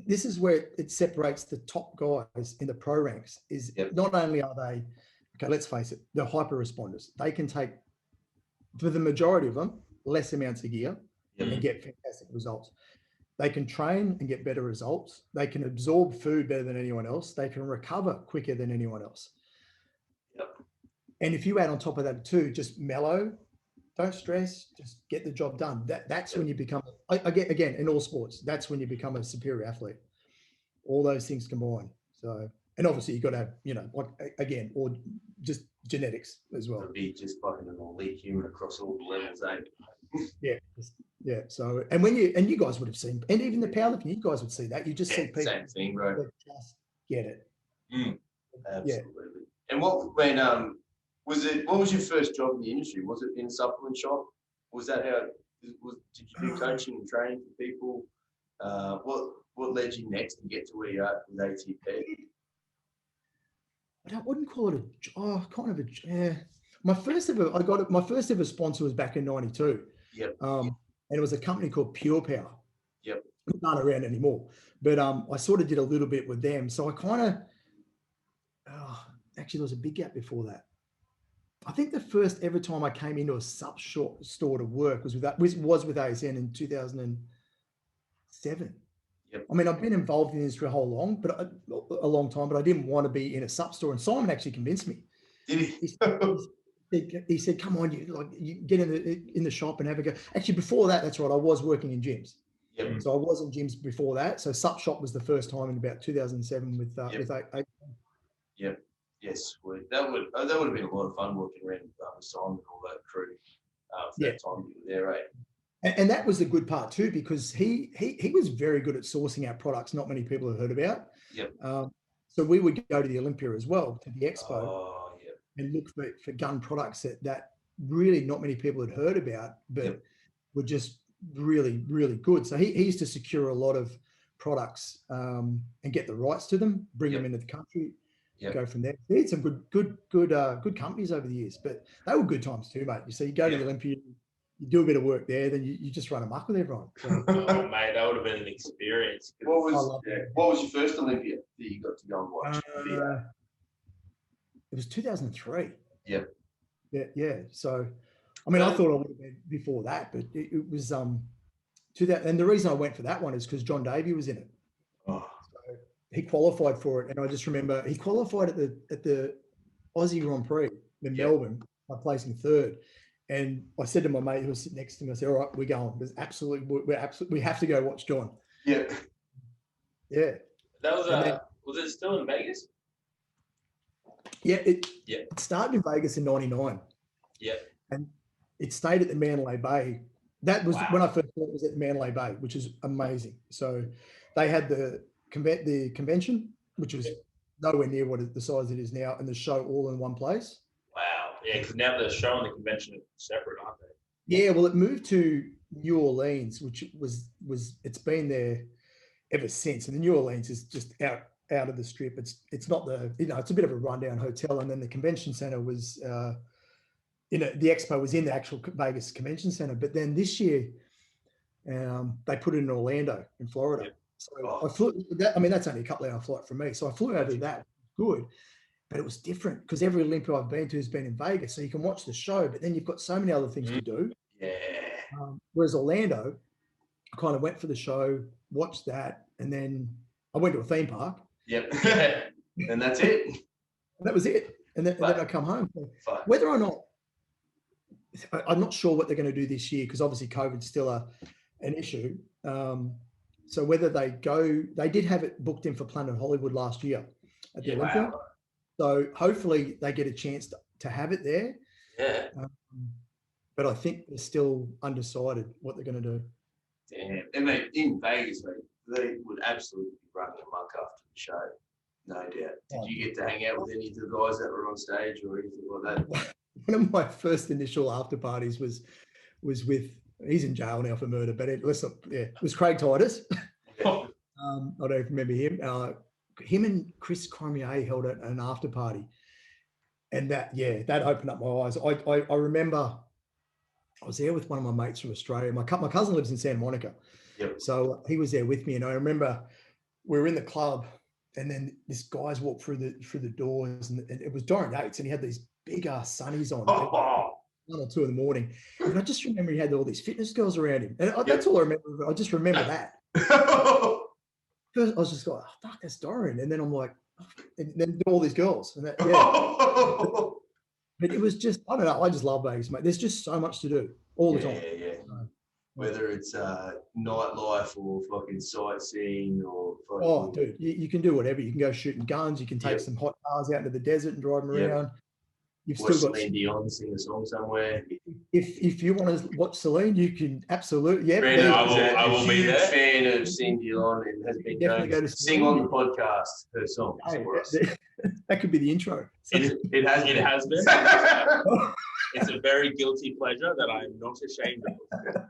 this is where it separates the top guys in the pro ranks is not only are they, okay, let's face it, they're hyper responders. They can take, for the majority of them, less amounts of gear and get fantastic results. They can train and get better results. They can absorb food better than anyone else. They can recover quicker than anyone else. Yep. And if you add on top of that too, just mellow, don't stress, just get the job done. That's when you become, again, in all sports, that's when you become a superior athlete. All those things combined. So, and obviously you've got to have, or just genetics as well. To be just fucking an elite human across all the levels, Yeah. So, and you guys would have seen, and even the powerlifting, you guys would see that. You just see people same thing, bro. That just get it. Absolutely. And what was your first job in the industry? Was it in a supplement shop? Was that how? Did you do coaching and training for people? What led you next to get to where you're at with ATP? I wouldn't call it my first ever sponsor was back in '92. Yep. And it was a company called Pure Power. Yep. It's not around anymore. But I sort of did a little bit with them. So I kind of, actually there was a big gap before that. I think the first ever time I came into a sub store to work was with ASN in 2007. Yep. I mean, I've been involved in this for a long time, but I didn't want to be in a sub store. And Simon actually convinced me. Did he? He said, "Come on, you get in the shop and have a go." Actually, before that, that's right. I was working in gyms. Yep. So I was in gyms before that. So Sup Shop was the first time in about 2007 with Yep. Yes, that would have been a lot of fun working around with Simon and all that crew for that time you were there, right? And that was the good part too, because he was very good at sourcing out products not many people have heard about. Yep. So we would go to the Olympia as well, to the expo. Oh, yeah. And look for gun products that really not many people had heard about, but were just really, really good. So he used to secure a lot of products and get the rights to them, bring them into the country, go from there. He had some good companies over the years, but they were good times too, mate. You see, you go to the Olympia, you do a bit of work there, then you just run amok with everyone. So. Oh, mate, that would have been an experience. What was your first Olympia that you got to go and watch? It was 2003. Yep. Yeah. So, I mean, I thought I would have been before that, but it was to that. And the reason I went for that one is because John Davey was in it. Oh. So he qualified for it, and I just remember he qualified at the Aussie Grand Prix in Melbourne by placing third. And I said to my mate who was sitting next to me, I said, "All right, we're going. We have to go watch John." Yeah. Yeah. That was Was it still in Vegas? Yeah, it started in Vegas in '99. Yeah. And it stayed at the Mandalay Bay. That was when I first thought it was at the Mandalay Bay, which is amazing. So they had the convention, which was nowhere near what the size it is now, and the show all in one place. Wow. Yeah, because now the show and the convention are separate, aren't they? Yeah, well, it moved to New Orleans, which was it's been there ever since. And the New Orleans is just out of the strip. It's not it's a bit of a rundown hotel. And then the convention center was the expo was in the actual Vegas Convention Center. But then this year, they put it in Orlando, in Florida. Yep. So I flew. That's only a couple of hour flight from me. So I flew over that. Good, but it was different because every Olympia I've been to has been in Vegas. So you can watch the show, but then you've got so many other things to do. Yeah. Whereas Orlando, I kind of went for the show, watched that, and then I went to a theme park. Yep. And that's it. And that was it. And then I come home. Whether or not, I'm not sure what they're going to do this year because obviously COVID's still an issue. So whether they did have it booked in for Planet Hollywood last year at the Olympia. Wow. So hopefully they get a chance to have it there. Yeah. But I think they're still undecided what they're going to do. Damn. I mean, in Vegas, mate, they would absolutely be running amok after the show. No doubt. Did you get to hang out with any of the guys that were on stage or anything like that? One of my first initial after parties was with, he's in jail now for murder, but it was Craig Titus. I don't remember him. Him and Chris Cormier held an after party. And that opened up my eyes. I remember I was there with one of my mates from Australia. My cousin lives in Santa Monica. Yep. So he was there with me. And I remember we were in the club and then this guy's walked through the doors and it was Dorian Yates and he had these big ass sunnies on. 1 or 2 in the morning. And I just remember he had all these fitness girls around him. And that's all I remember. I just remember that. First, I was just like, oh, fuck, that's Dorian. And then I'm like, and then all these girls. And but it was just, I don't know. I just love Vegas, mate. There's just so much to do all the time. Yeah. Whether it's nightlife or fucking sightseeing or fucking... Oh, dude, you can do whatever. You can go shooting guns. You can take some hot cars out into the desert and drive them around. You've watch still got Celine Dion sing a song somewhere. If you want to watch Celine, you can absolutely. Yeah, Brandon, I will be there. Fan of Celine Dion and has been known to sing on the podcast her songs for us. That could be the intro. It has been. It's a very guilty pleasure that I am not ashamed of.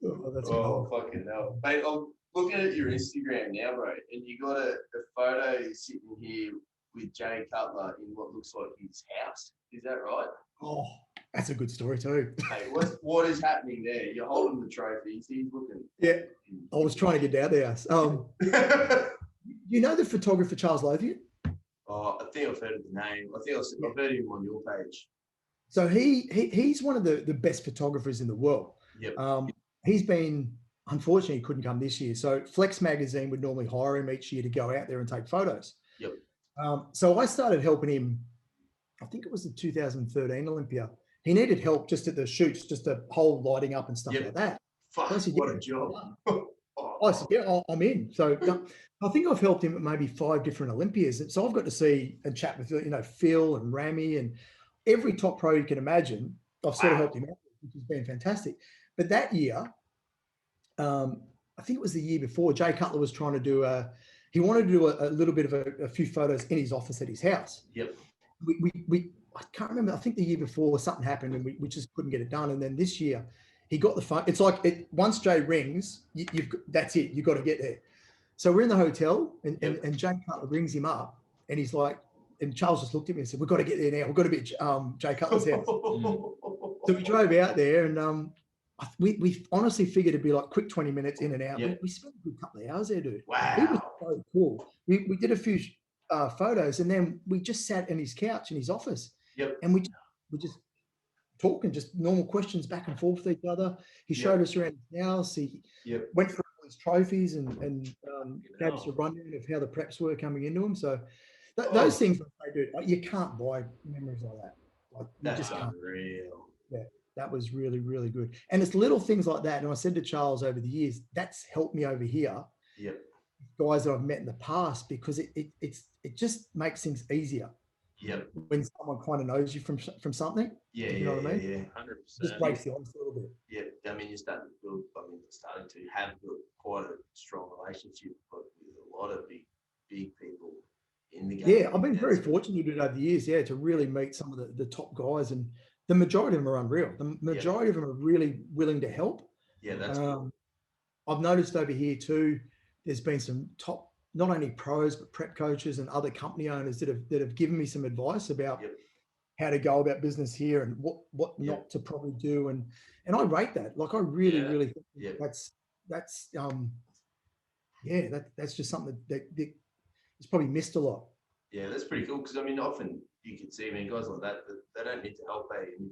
Oh, fucking hell. Mate, I'm looking at your Instagram now, bro, and you got a photo sitting here with Jay Cutler in what looks like his house. Is that right? Oh, that's a good story too. Hey, what is happening there? You're holding the trophies. He's looking. Yeah, I was trying to get down there. You know the photographer Charles Lothian? Oh, I think I've heard of the name. I think I've heard him on your page. So he's one of the best photographers in the world. Yep. He's been, unfortunately, he couldn't come this year. So Flex Magazine would normally hire him each year to go out there and take photos. Yep. So I started helping him, I think it was the 2013 Olympia. He needed help just at the shoots, just the whole lighting up and stuff like that. Fuck, so said, what a job. I said, yeah, I'm in. So I think I've helped him at maybe 5 different Olympias. And so I've got to see and chat with, Phil and Rami and every top pro you can imagine. I've sort of helped him out, which has been fantastic. But that year, I think it was the year before, Jay Cutler was trying to do he wanted to do a little bit of a few photos in his office at his house. Yep. I can't remember. I think the year before something happened and we just couldn't get it done. And then this year he got the phone. It's like once Jay rings, that's it. You've got to get there. So we're in the hotel and Jay Cutler rings him up and he's like, and Charles just looked at me and said, we've got to get there now. We've got to be at Jay Cutler's house. So we drove out there and we honestly figured it'd be like quick 20 minutes in and out. Yep. We spent a good couple of hours there, dude. Wow. It was so cool. We did a few photos and then we just sat in his couch in his office. Yep. And we just talking, just normal questions back and forth with each other. He showed us around his house. He went through all his trophies and gave us a rundown of how the preps were coming into him. So those things, dude, you can't buy memories like that. Like, that's just can't. unreal. Yeah. That was really, really good. And it's little things like that. And I said to Charles over the years, that's helped me over here. Yep. guys that I've met in the past, because it just makes things easier. Yep. When someone kind of knows you from something. Yeah, you know what I mean? Yeah, 100%. Just breaks the ice a little bit. Yeah, I mean, you're starting to build. I mean, starting to have built quite a strong relationship with a lot of big people in the game. Yeah, I've been very fortunate over the years, to really meet some of the top guys, and the majority of them are unreal. The majority of them are really willing to help. Yeah, that's cool. I've noticed over here too, there's been some top, not only pros, but prep coaches and other company owners that have given me some advice about how to go about business here and what not to probably do. And I rate that. Like, I really think that's just something that it's probably missed a lot. Yeah, that's pretty cool, because I mean, often you can see, I mean, guys like that they don't need to help, and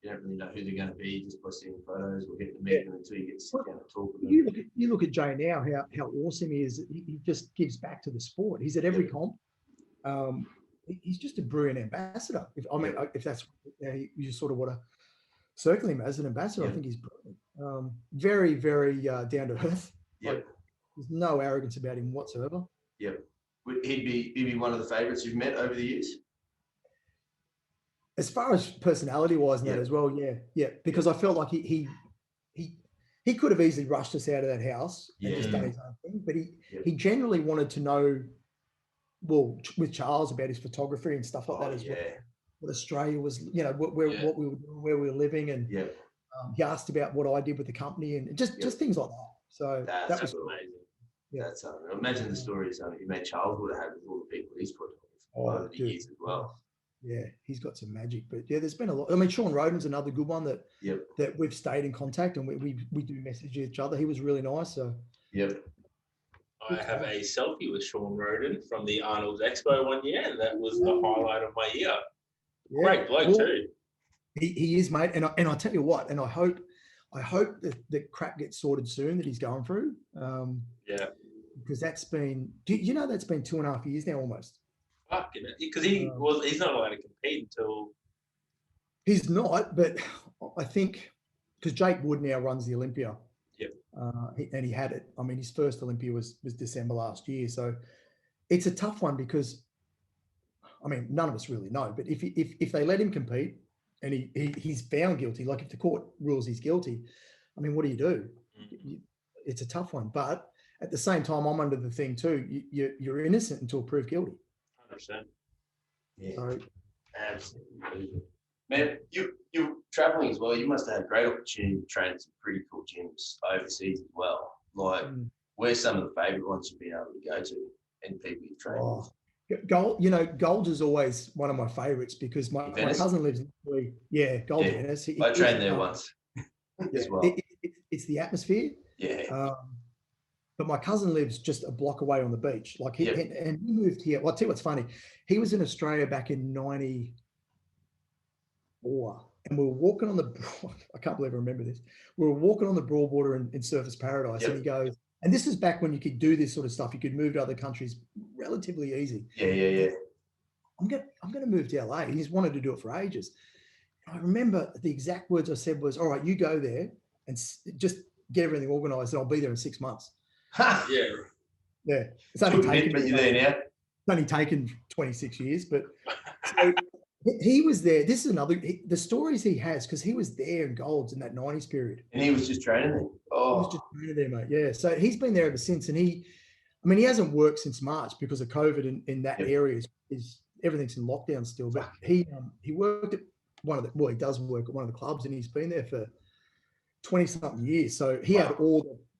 you don't really know who they're going to be just by seeing photos or getting to meet them until you get to sit down and talk with them. You look at Jay now, how awesome he is. He just gives back to the sport. He's at every comp. He's just a brilliant ambassador. If that's you sort of want to circle him as an ambassador, I think he's brilliant. Very, very down to earth. Like, there's no arrogance about him whatsoever. Yep. He'd be one of the favourites you've met over the years? As far as personality wise, and that as well, because I felt like he could have easily rushed us out of that house and just done his own thing, but he generally wanted to know, well, with Charles, about his photography and stuff like that as well. What Australia was, what we were doing, where we were living, and he asked about what I did with the company and just things like that. So that was amazing. Yeah. That's imagine the stories you made Charles would have had with all the people he's put over the years as well. Yeah, he's got some magic, but there's been a lot. I mean, Sean Roden's another good one that we've stayed in contact, and we do message each other. He was really nice. So I have a selfie with Sean Roden from the Arnold's Expo one year, and that was the highlight of my year. Great bloke too. He is, mate, and I tell you what, and I hope that the crap gets sorted soon that he's going through. Because that's been, that's been 2.5 years now almost. Fuck, because he's not allowed to compete until. He's not, but I think because Jake Wood now runs the Olympia. Yep. And he had it. I mean, his first Olympia was December last year, so it's a tough one because, I mean, none of us really know. But if they let him compete and he's found guilty, like if the court rules he's guilty, I mean, what do you do? It's a tough one, but at the same time, I'm under the thing too. You're innocent until proved guilty. 100%. Yeah. So, absolutely. Man, you're traveling as well. You must have had a great opportunity to train at some pretty cool gyms overseas as well. Like, where's some of the favourite ones you've been able to go to and people you've trained with? Gold's is always one of my favourites because my cousin lives in Gold's Venice. I trained there once as well. It's the atmosphere. Yeah. But my cousin lives just a block away on the beach. Like he moved here. Well, I'll tell you what's funny. He was in Australia back in '94, and we were walking on the. I can't believe I remember this. We were walking on the Broadwater in Surfers Paradise, and he goes. And this is back when you could do this sort of stuff. You could move to other countries relatively easy. Yeah. I'm gonna move to LA. He's wanted to do it for ages. I remember the exact words I said was, "All right, you go there and just get everything organised, and I'll be there in 6 months." Yeah. It's only taken 26 years, but so he was there. This is the stories he has, because he was there in Golds in that 90s period. And he was just training there. Oh, he was just training there, mate. Yeah. So he's been there ever since, and he hasn't worked since March because of COVID in that area. Is everything's in lockdown still, but he worked at he does work at one of the clubs, and he's been there for 20-something years. So he had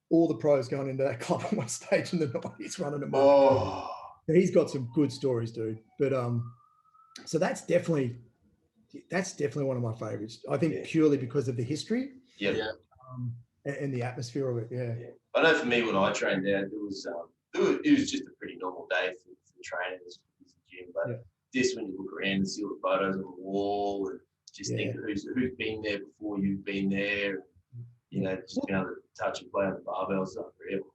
all the pros going into that club on one stage in the 90s running them. Oh, he's got some good stories, dude. But so that's definitely one of my favorites. I think purely because of the history. And the atmosphere of it. Yeah. I know for me, when I trained there, it was just a pretty normal day for training as a gym. But just when you look around and see all the photos on the wall and just think of who's been there before you've been there. Just being able to touch and play on the barbell is unreal.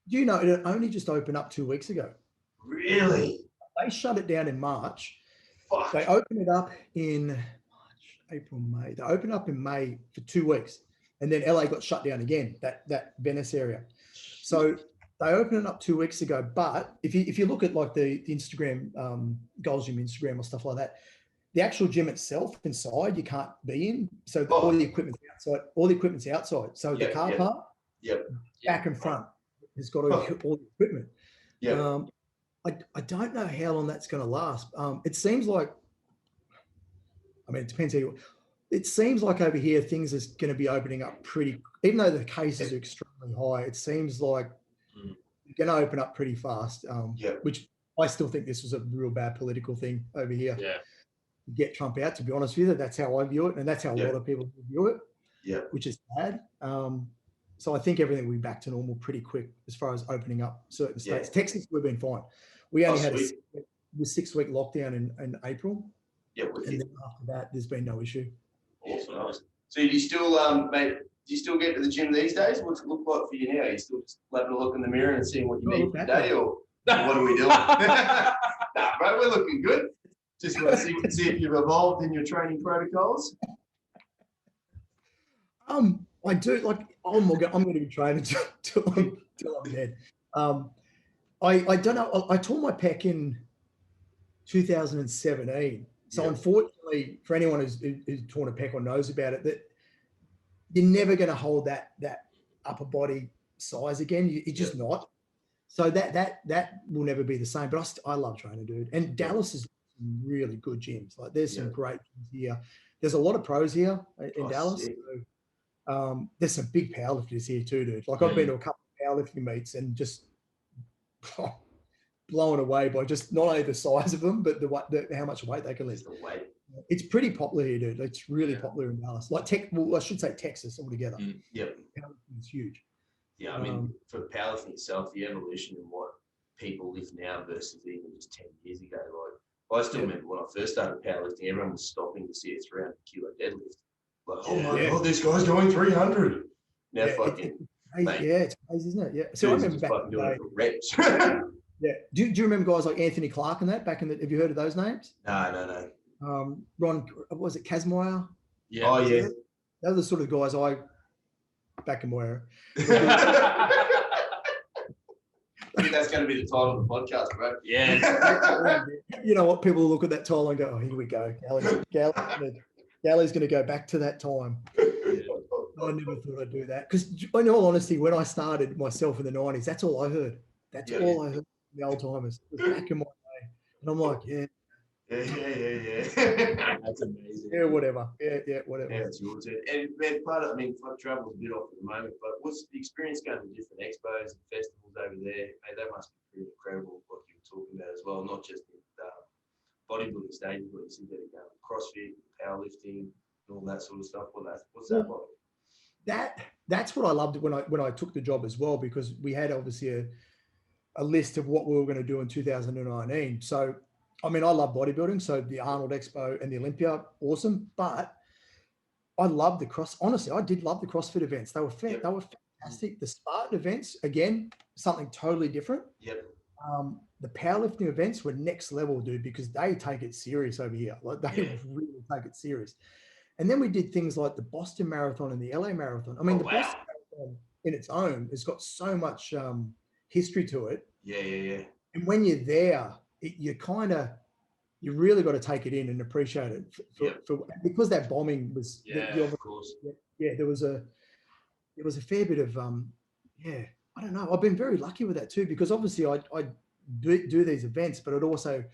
It only just opened up 2 weeks ago. Really? They shut it down in March. Fuck. They opened it up in March, April, May. They opened up in May for 2 weeks. And then LA got shut down again, that Venice area. So They opened it up 2 weeks ago, but if you look at like the Instagram, Goals Gym Instagram or stuff like that, the actual gym itself inside you can't be in. So all the equipment's outside. All the equipment's outside. So the car park, back and front, has got all the equipment. I don't know how long that's going to last. It seems like, I mean, it depends how you. It seems like over here things is going to be opening up pretty. Even though the cases are extremely high, it seems like going to open up pretty fast. Which I still think this was a real bad political thing over here. Yeah. Get Trump out, to be honest with you. That's how I view it, and that's how a lot of people view it. Yeah. Which is bad. So I think everything will be back to normal pretty quick as far as opening up certain states. Texas, we've been fine. We only had a 6-week lockdown in April. Yeah. And then after that, there's been no issue. Awesome. Nice. So do you still, mate, do you still get to the gym these days? What's it look like for you now? Are you still just having a look in the mirror and seeing what you need today, or what are we doing? Nah, bro, we're looking good. Just want to see if you've evolved in your training protocols. I do, like, I'm going to be training till I'm dead. I don't know. I tore my pec in 2017. So unfortunately, for anyone who's torn a pec or knows about it, that you're never going to hold that upper body size again. You're just not. So that will never be the same. But I love training, dude. And Dallas is really good gyms. Like, there's some great gyms here. There's a lot of pros here in Dallas. So, there's some big powerlifters here too, dude. Like, I've been to a couple of powerlifting meets and just blown away by just not only the size of them, but how much weight they can lift. It's pretty popular here, dude. It's really popular in Dallas. Like I should say Texas altogether. It's huge. Yeah, I mean, for powerlifting itself, the evolution in what people lift now versus even just 10 years ago. Like, I still remember when I first started powerlifting, everyone was stopping to see a 300 kilo deadlift. Like, oh my God, this guy's doing 300. Now fucking. It's crazy, isn't it? Yeah. So I remember back in the day, reps. Yeah. Do you remember guys like Anthony Clark and that back in the? Have you heard of those names? No. Ron, what was it, Kazmaier? Yeah. Oh yeah. Those are the sort of guys back in my era. I think that's going to be the title of the podcast, bro. Yeah. You know what? People look at that title and go, "Oh, here we go. Galley's going to go back to that time." I never thought I'd do that, because, in all honesty, when I started myself in the 90s, that's all I heard. That's all I heard from the old timers. It was back in my day, and I'm like, Yeah. That's amazing. Yeah, whatever. Yeah, whatever. Yeah, it's yours. And man, I mean, travel's a bit off at the moment, but what's the experience going to different expos and festivals over there? Hey, that must be pretty incredible, what you were talking about as well, not just in bodybuilding stages, but you see that going CrossFit, powerlifting, and all that sort of stuff. What's that like? That's what I loved when I took the job as well, because we had obviously a list of what we were going to do in 2019. So, I mean, I love bodybuilding, so the Arnold Expo and the Olympia, awesome. But I love honestly, I did love the CrossFit events. They were fantastic. The Spartan events, again, something totally different. The powerlifting events were next level, dude, because they take it serious over here. Like, they really take it serious. And then we did things like the Boston Marathon and the LA Marathon. I mean, Boston Marathon in its own has got so much history to it. Yeah. And when you're there, you really got to take it in and appreciate it because that bombing was. Of course. Yeah, there was a fair bit of I don't know. I've been very lucky with that too, because obviously I do these events, but I'd also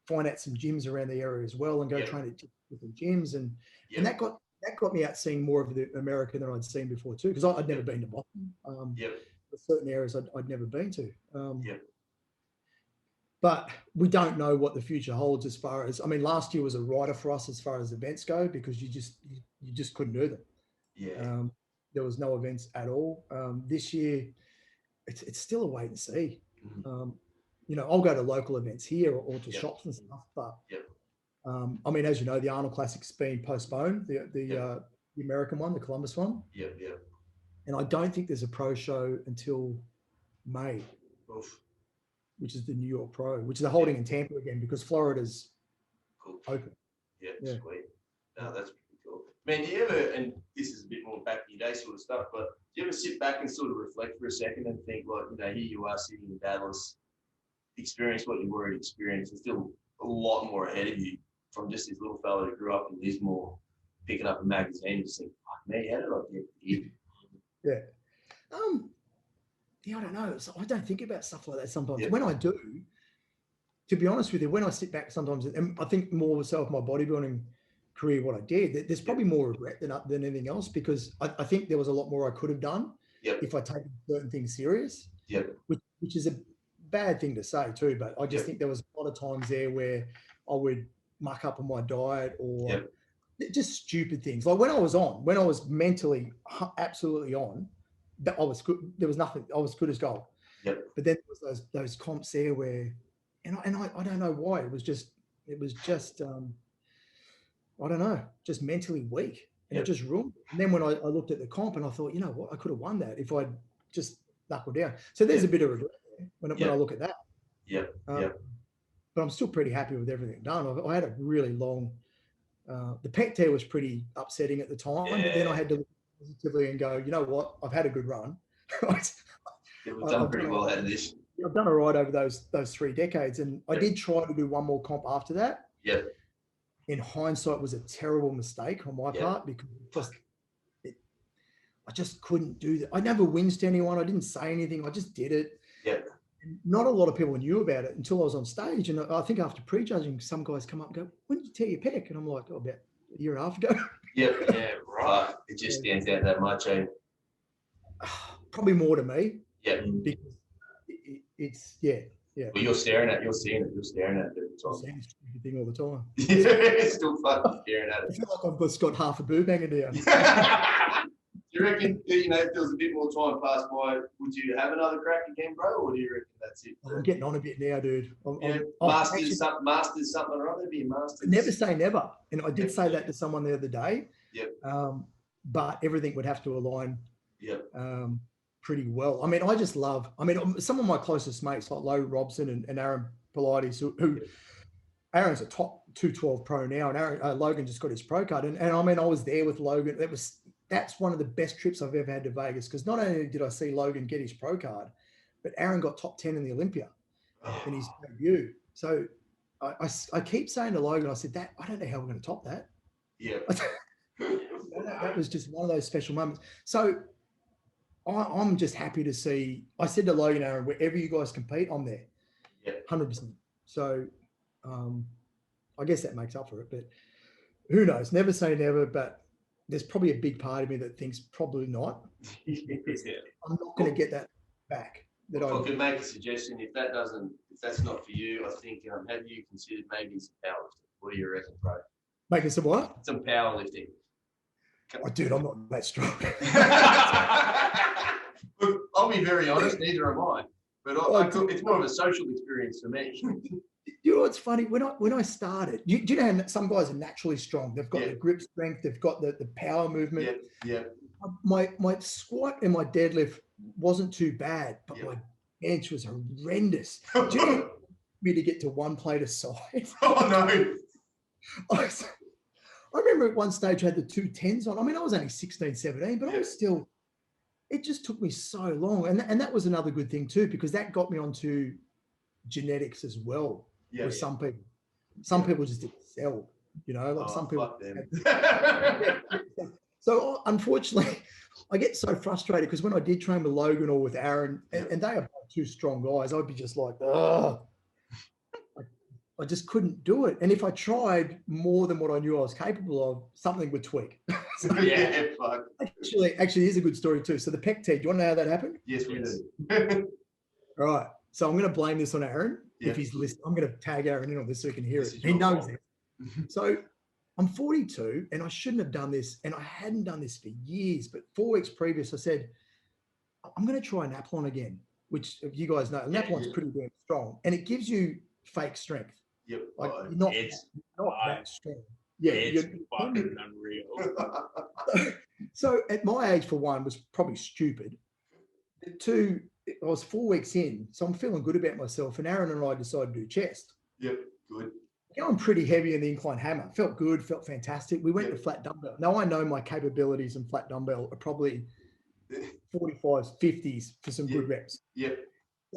find out some gyms around the area as well and go train at different gyms, and that got me out seeing more of the America than I'd seen before too, because I'd never been to Boston. There's certain areas I'd never been to. But we don't know what the future holds as far as, I mean, last year was a rider for us as far as events go, because you just couldn't do them. There was no events at all. This year, it's still a wait and see. I'll go to local events here or to shops and stuff, but I mean, as you know, the Arnold Classic's been postponed, the American one, the Columbus one. And I don't think there's a pro show until May. Which is the New York Pro, which they're holding in Tampa again, because Florida's open. Sweet. No, that's pretty cool. Man, do you ever, and this is a bit more back in your day sort of stuff, but do you ever sit back and sort of reflect for a second and think, like, you know, here you are sitting in Dallas, experience what you already experienced, and still a lot more ahead of you from just this little fella who grew up in Lismore, picking up a magazine and just think, fuck me, how did I get here? Yeah. Yeah, I don't know. So I don't think about stuff like that sometimes. Yeah. When I do, to be honest with you, when I sit back sometimes, and I think more so of my bodybuilding career, what I did, there's probably more regret than anything else, because I think there was a lot more I could have done if I taken certain things serious. Which is a bad thing to say too, but I just think there was a lot of times there where I would muck up on my diet or just stupid things. Like when I was mentally absolutely on, that I was good. There was nothing. I was good as gold. But then there was those comps there where, and I don't know why. It was just I don't know, just mentally weak, and it just ruined it. And then when I looked at the comp and I thought, you know what, I could have won that if I'd just knuckled down. So there's a bit of regret there when I look at that. But I'm still pretty happy with everything done. I had a really long. The pec tear was pretty upsetting at the time, but then I had to look positively and go, you know what, I've had a good run. We've done pretty well out of this. I've done all right over those 3 decades, and I did try to do one more comp after that. In hindsight, it was a terrible mistake on my part, because I just couldn't do that. I never winced anyone. I didn't say anything. I just did it. And not a lot of people knew about it until I was on stage. And I think after prejudging, some guys come up and go, when did you tear your pec? And I'm like, oh, about a year and a half ago. Right. It just stands out that much, eh? Probably more to me. Because it's. Well, you're staring at it. You're seeing it. You're staring at it all the time. It's a thing all the time. Still fucking staring at it. I feel like I've just got half a boob hanging down. Do you reckon, you know, if there was a bit more time passed by, would you have another crack again, bro? Or do you reckon that's it? I'm getting on a bit now, dude. Masters something or other, be a master. Never say never. And I did say that to someone the other day. But everything would have to align pretty well. I mean, some of my closest mates like Lo Robson and Aaron Pilates, who Aaron's a top 212 pro now, and Logan just got his pro card. And I mean, I was there with Logan. That's one of the best trips I've ever had to Vegas, because not only did I see Logan get his pro card, but Aaron got top 10 in the Olympia in his debut. So I keep saying to Logan, I said, I don't know how we're going to top that. That was just one of those special moments. So I'm just happy to see. I said to Logan, Aaron, wherever you guys compete, I'm there. 100%. So I guess that makes up for it. But who knows? Never say never, but there's probably a big part of me that thinks probably not. I'm not going to get that back. If I could make a suggestion, if that's not for you, I think have you considered maybe some powerlifting? What do you reckon, bro? Making some what? Some powerlifting. Oh, dude, I'm not that strong. Look, I'll be very honest, neither am I. But it's more of a social experience for me. You know what's funny? When I started, do you know how some guys are naturally strong? They've got the grip strength, they've got the power movement. My squat and my deadlift wasn't too bad, but my bench was horrendous. Do you know me to get to one plate aside? Oh no. I remember at one stage I had the 210s on. I mean, I was only 16, 17, but I was still, it just took me so long. And that was another good thing too, because that got me onto genetics as well with some people. Some people just excelled, you know, like some people. So unfortunately, I get so frustrated because when I did train with Logan or with Aaron, and they are both 2 strong guys, I'd be just like, oh, I just couldn't do it. And if I tried more than what I knew I was capable of, something would tweak. Actually, here's a good story too. So the pec tear, do you want to know how that happened? Yes, we do. All right. So I'm going to blame this on Aaron. If he's listening, I'm going to tag Aaron in on this so he can hear it. He knows it. So I'm 42 and I shouldn't have done this. And I hadn't done this for years, but 4 weeks previous, I said, I'm going to try Naplon again, which you guys know, Naplon's pretty damn strong and it gives you fake strength. Like not that strong. It's fucking unreal. So at my age, for one, was probably stupid. 2, I was 4 weeks in, so I'm feeling good about myself. And Aaron and I decided to do chest. Good. Going pretty heavy in the incline hammer. Felt good, felt fantastic. We went to flat dumbbell. Now I know my capabilities in flat dumbbell are probably 45s, 50s for some good reps. Yep.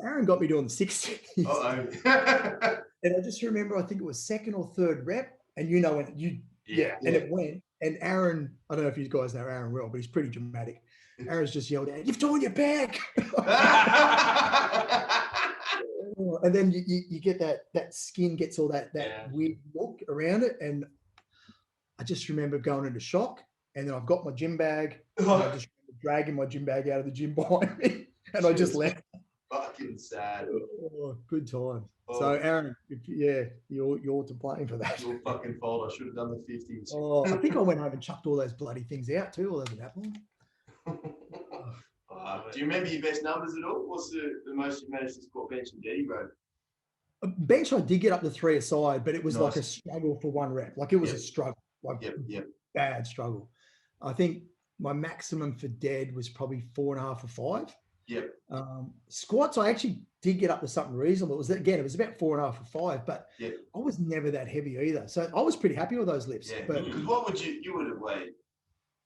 Aaron got me doing the 60s. Uh-oh. And I just remember, I think it was second or third rep, and you know, and you, and it went. And Aaron, I don't know if you guys know Aaron well, but he's pretty dramatic. Aaron's just yelled out, "You've torn your back!" And then you get that skin gets all that weird look around it, and I just remember going into shock. And then I've got my gym bag, and I just remember dragging my gym bag out of the gym behind me, and I just left. Fucking sad. Oh, good time. So Aaron, you're to blame for that. Your fucking fault. I should have done the 50s. Oh, I think I went home and chucked all those bloody things out too, all those apple. Do you remember your best numbers at all? What's the most you managed to squat, bench, and deadlift, bro? Bench, I did get up to 3 aside, but it was like a struggle for 1 rep. Like it was a struggle, like bad struggle. I think my maximum for dead was probably 4.5 or 5. Yep. Squats, I actually did get up to something reasonable. It was about 4.5 or 5, but I was never that heavy either. So I was pretty happy with those lifts. Yeah. But what would you have weighed?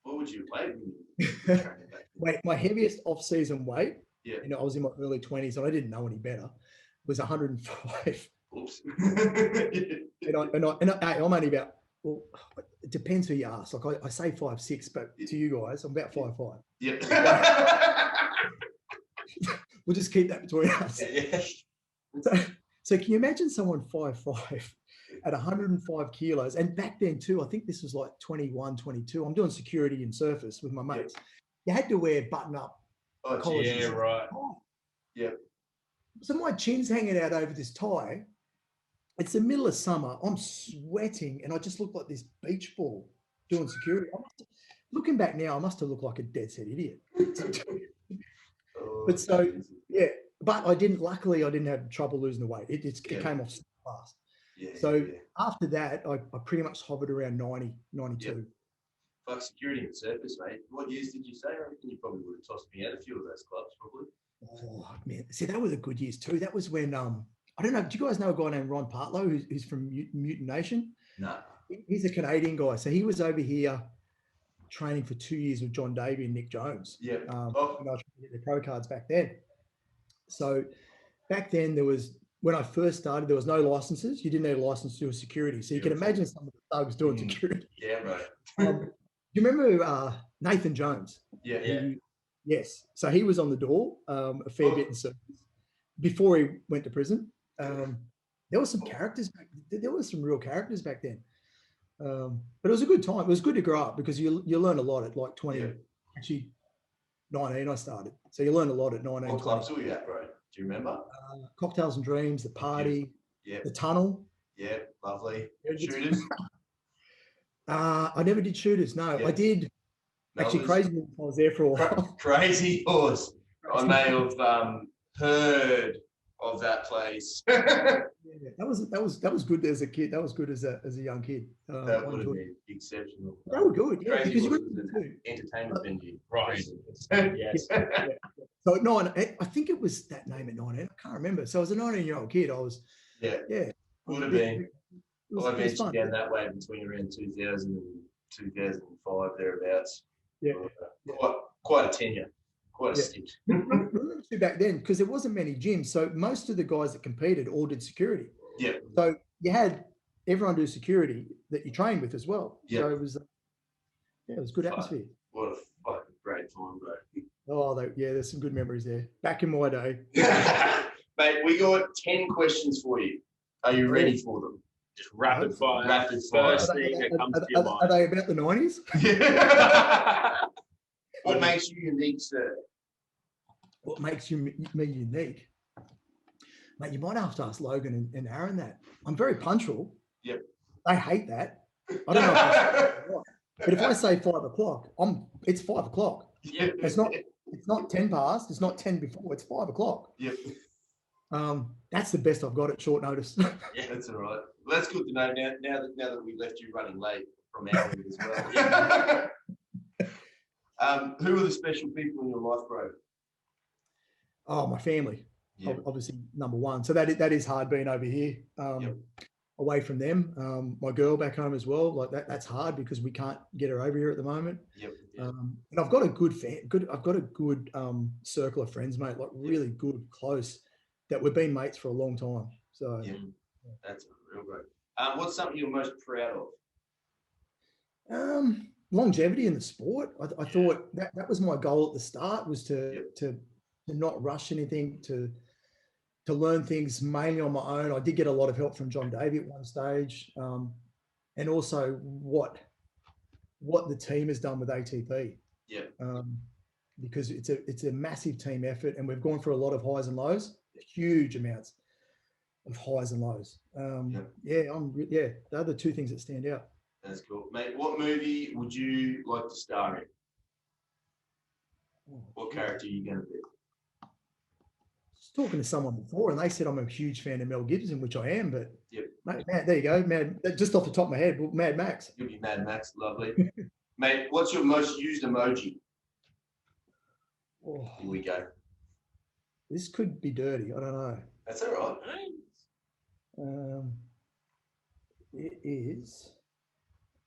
What would you have weighed? My heaviest off-season weight, I was in my early 20s and I didn't know any better, was 105. Oops. and I'm only about, well, it depends who you ask. Like I say 5'6", but to you guys, I'm about 5'5". Yep. We'll just keep that between us. So can you imagine someone 5'5" at 105 kilos? And back then too, I think this was like 21, 22. I'm doing security and surface with my mates. You had to wear button-up collars. Yeah, right. Yep. So my chin's hanging out over this tie. It's the middle of summer. I'm sweating, and I just look like this beach ball doing security. Looking back now, I must have looked like a dead set idiot. But so, but luckily I didn't have trouble losing the weight. It came off fast. After that, I pretty much hovered around 90, 92. Yep. Fuck, security and surface, mate. What years did you say? I reckon you probably would have tossed me out a few of those clubs, probably. Oh, man. See, that was a good years too. That was when, I don't know, do you guys know a guy named Ron Partlow who's from Mutant Nation? No. He's a Canadian guy. So he was over here training for 2 years with John Davey and Nick Jones. Yeah. And I was trying to get their pro cards back then. So back then when I first started, there was no licenses. You didn't need a license to do a security. So you can imagine some of the thugs doing security. Yeah, right. Do you remember Nathan Jones? Yeah. Yes. So he was on the door a fair bit in service before he went to prison. There were some characters. There were some real characters back then. But it was a good time. It was good to grow up because you learn a lot at like 20. Actually, 19 I started. So you learn a lot at 19. What clubs were you at, bro? Do you remember? Cocktails and Dreams, the Party, the Tunnel. Yeah, lovely. Shooters? I never did Shooters. No, I did. Actually, Crazy Horse, I was there for a while. Crazy Horse. I may have heard of that place. That was good as a kid. That was good as a young kid. That would have been exceptional. They were good, Crazy because you Horse was an entertainment venue. Right. Yes. So at 9, I think it was that name at 19. I can't remember. So as a 19-year-old kid, I was Would have been. I mentioned down that way between around 2000 and 2005 thereabouts. Yeah. Quite a tenure. Quite a stint. Remember too back then, because there wasn't many gyms, so most of the guys that competed all did security. Yeah. So you had everyone do security that you trained with as well. Yeah. So it was good atmosphere. What a fucking great time, bro. Oh, there's some good memories there. Back in my day. Mate, we got 10 questions for you. Are you ready for them? Just rapid fire. Rapid fire. First thing that comes to your mind. Are they about the 90s? What makes you unique, sir? What makes me unique? Mate, you might have to ask Logan and Aaron that. I'm very punctual. Yep. They hate that. I don't know if that's right. But if I say 5 o'clock, it's 5 o'clock. Yep. It's not 10 past, it's not 10 before, it's 5 o'clock. Yep. That's the best I've got at short notice. Yeah, that's all right. Well, that's good to know now that we left you running late from our end as well. Who are the special people in your life, bro? Oh, my family. Obviously number one. So that is hard being over here. away from them. My girl back home as well. Like that's hard because we can't get her over here at the moment. Yep. And I've got a good I've got a good circle of friends, mate. Like really good, close, that we've been mates for a long time. So that's real great. What's something you're most proud of? Longevity in the sport. I thought that was my goal at the start, was to not rush anything, to learn things mainly on my own. I did get a lot of help from John Davey at one stage, and also what the team has done with ATP. Yeah. Because it's a massive team effort, and we've gone through a lot of highs and lows, huge amounts of highs and lows. They're the two things that stand out. That's cool, mate. What movie would you like to star in? What character are you going to be? Just talking to someone before, and they said I'm a huge fan of Mel Gibson, which I am. But mate, there you go, just off the top of my head, Mad Max. You'll be Mad Max, lovely. Mate, what's your most used emoji? Oh, here we go. This could be dirty. I don't know. That's all right. It is.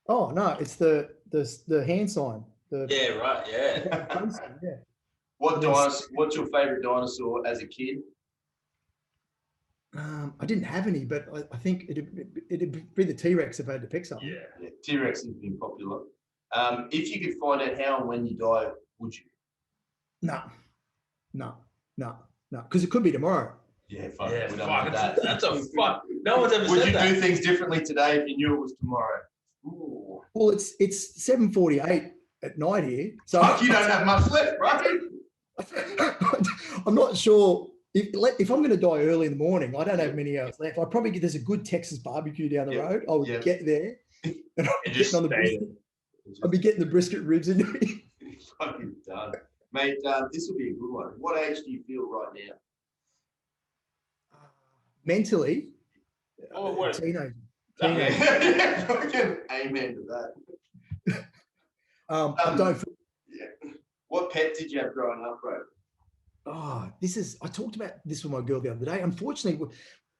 Oh no, it's the hand sign. Yeah. What's your favorite dinosaur as a kid? I didn't have any, but I think it'd be the T-Rex if I had to pick something. Yeah. T-Rex has been popular. If you could find out how and when you die, would you? No, because it could be tomorrow. Yeah, fuck. Yeah, We don't fuck. want that. That's a fuck. No one's ever Would said you that. do things differently today if you knew it was tomorrow? Ooh. Well, it's 7:48 at night here, so Fuck, you don't have much left, right? I'm not sure if I'm going to die early in the morning. I don't have many hours left. I probably there's a good Texas barbecue down the road. I would get there and I'll be getting on the brisket. I'll be getting the brisket ribs into me. Fucking done, mate. This will be a good one. What age do you feel right now? Mentally, teenager. Amen to that. I don't feel. Yeah. What pet did you have growing up, bro? I talked about this with my girl the other day. Unfortunately,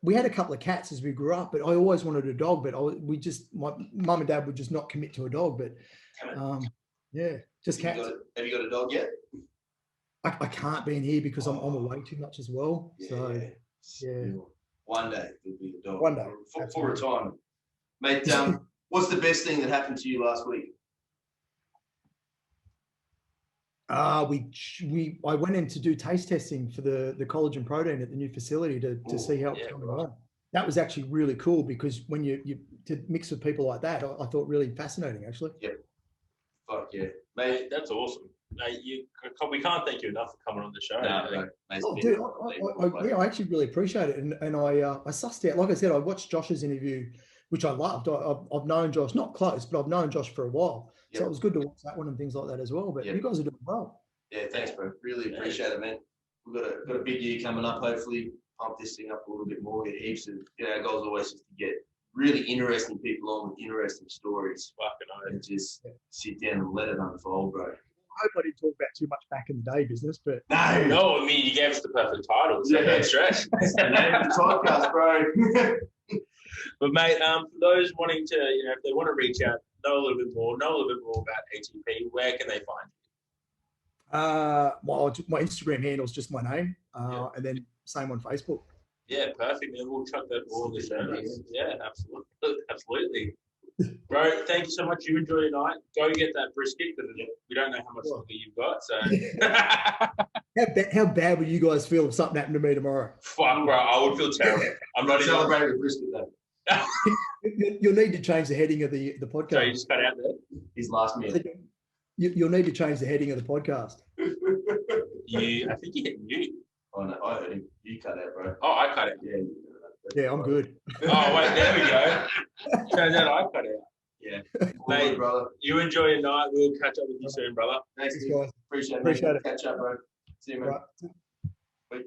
we had a couple of cats as we grew up, but I always wanted a dog, but my mum and dad would just not commit to a dog. But just cats. Have you got a dog yet? I can't be in here because I'm away too much as well. One day there'll be a dog. One day. For retirement. Mate, what's the best thing that happened to you last week? I went in to do taste testing for the collagen protein at the new facility to see how it's coming along. That was actually really cool because when you to mix with people like that, I thought really fascinating actually. Yep. Fuck yeah, mate, that's awesome. Mate, we can't thank you enough for coming on the show. I actually really appreciate it, and I sussed out. Like I said, I watched Josh's interview, which I loved. I've known Josh, not close, but I've known Josh for a while. So it was good to watch that one and things like that as well. But you guys are doing well. Yeah, thanks, bro. Really appreciate it, man. We've got a big year coming up. Hopefully, pump this thing up a little bit more. Get heaps of. Our goal is always just to get really interesting people on with interesting stories. Fucking and just sit down and let it unfold, bro. I hope I didn't talk about too much back in the day business, but no, I mean you gave us the perfect title, so no stress. That's the name of the podcast, bro. But mate, for those wanting to, if they want to reach out, know a little bit more about ATP, where can they find you? My Instagram handle is just my name, and then same on Facebook. Yeah, perfect, man. We'll chuck that all in the show notes. Yeah, absolutely. Bro, thank you so much. You enjoy your night. Go get that brisket because we don't know how much longer you've got. So, how bad would you guys feel if something happened to me tomorrow? Fuck, bro, I would feel terrible. I'm not celebrating brisket though. You'll need to change the heading of the podcast. So you just cut out there. His last minute. You'll need to change the heading of the podcast. I think you hit mute. Oh no, I heard him. You cut out, bro. Oh, I cut out. Yeah, I'm good. Oh wait, there we go. Turns out I cut out. Yeah, mate, brother. You enjoy your night. We'll catch up with you soon, brother. Thanks, guys. Appreciate it. Catch up, bro. See you, man. Right. Bye.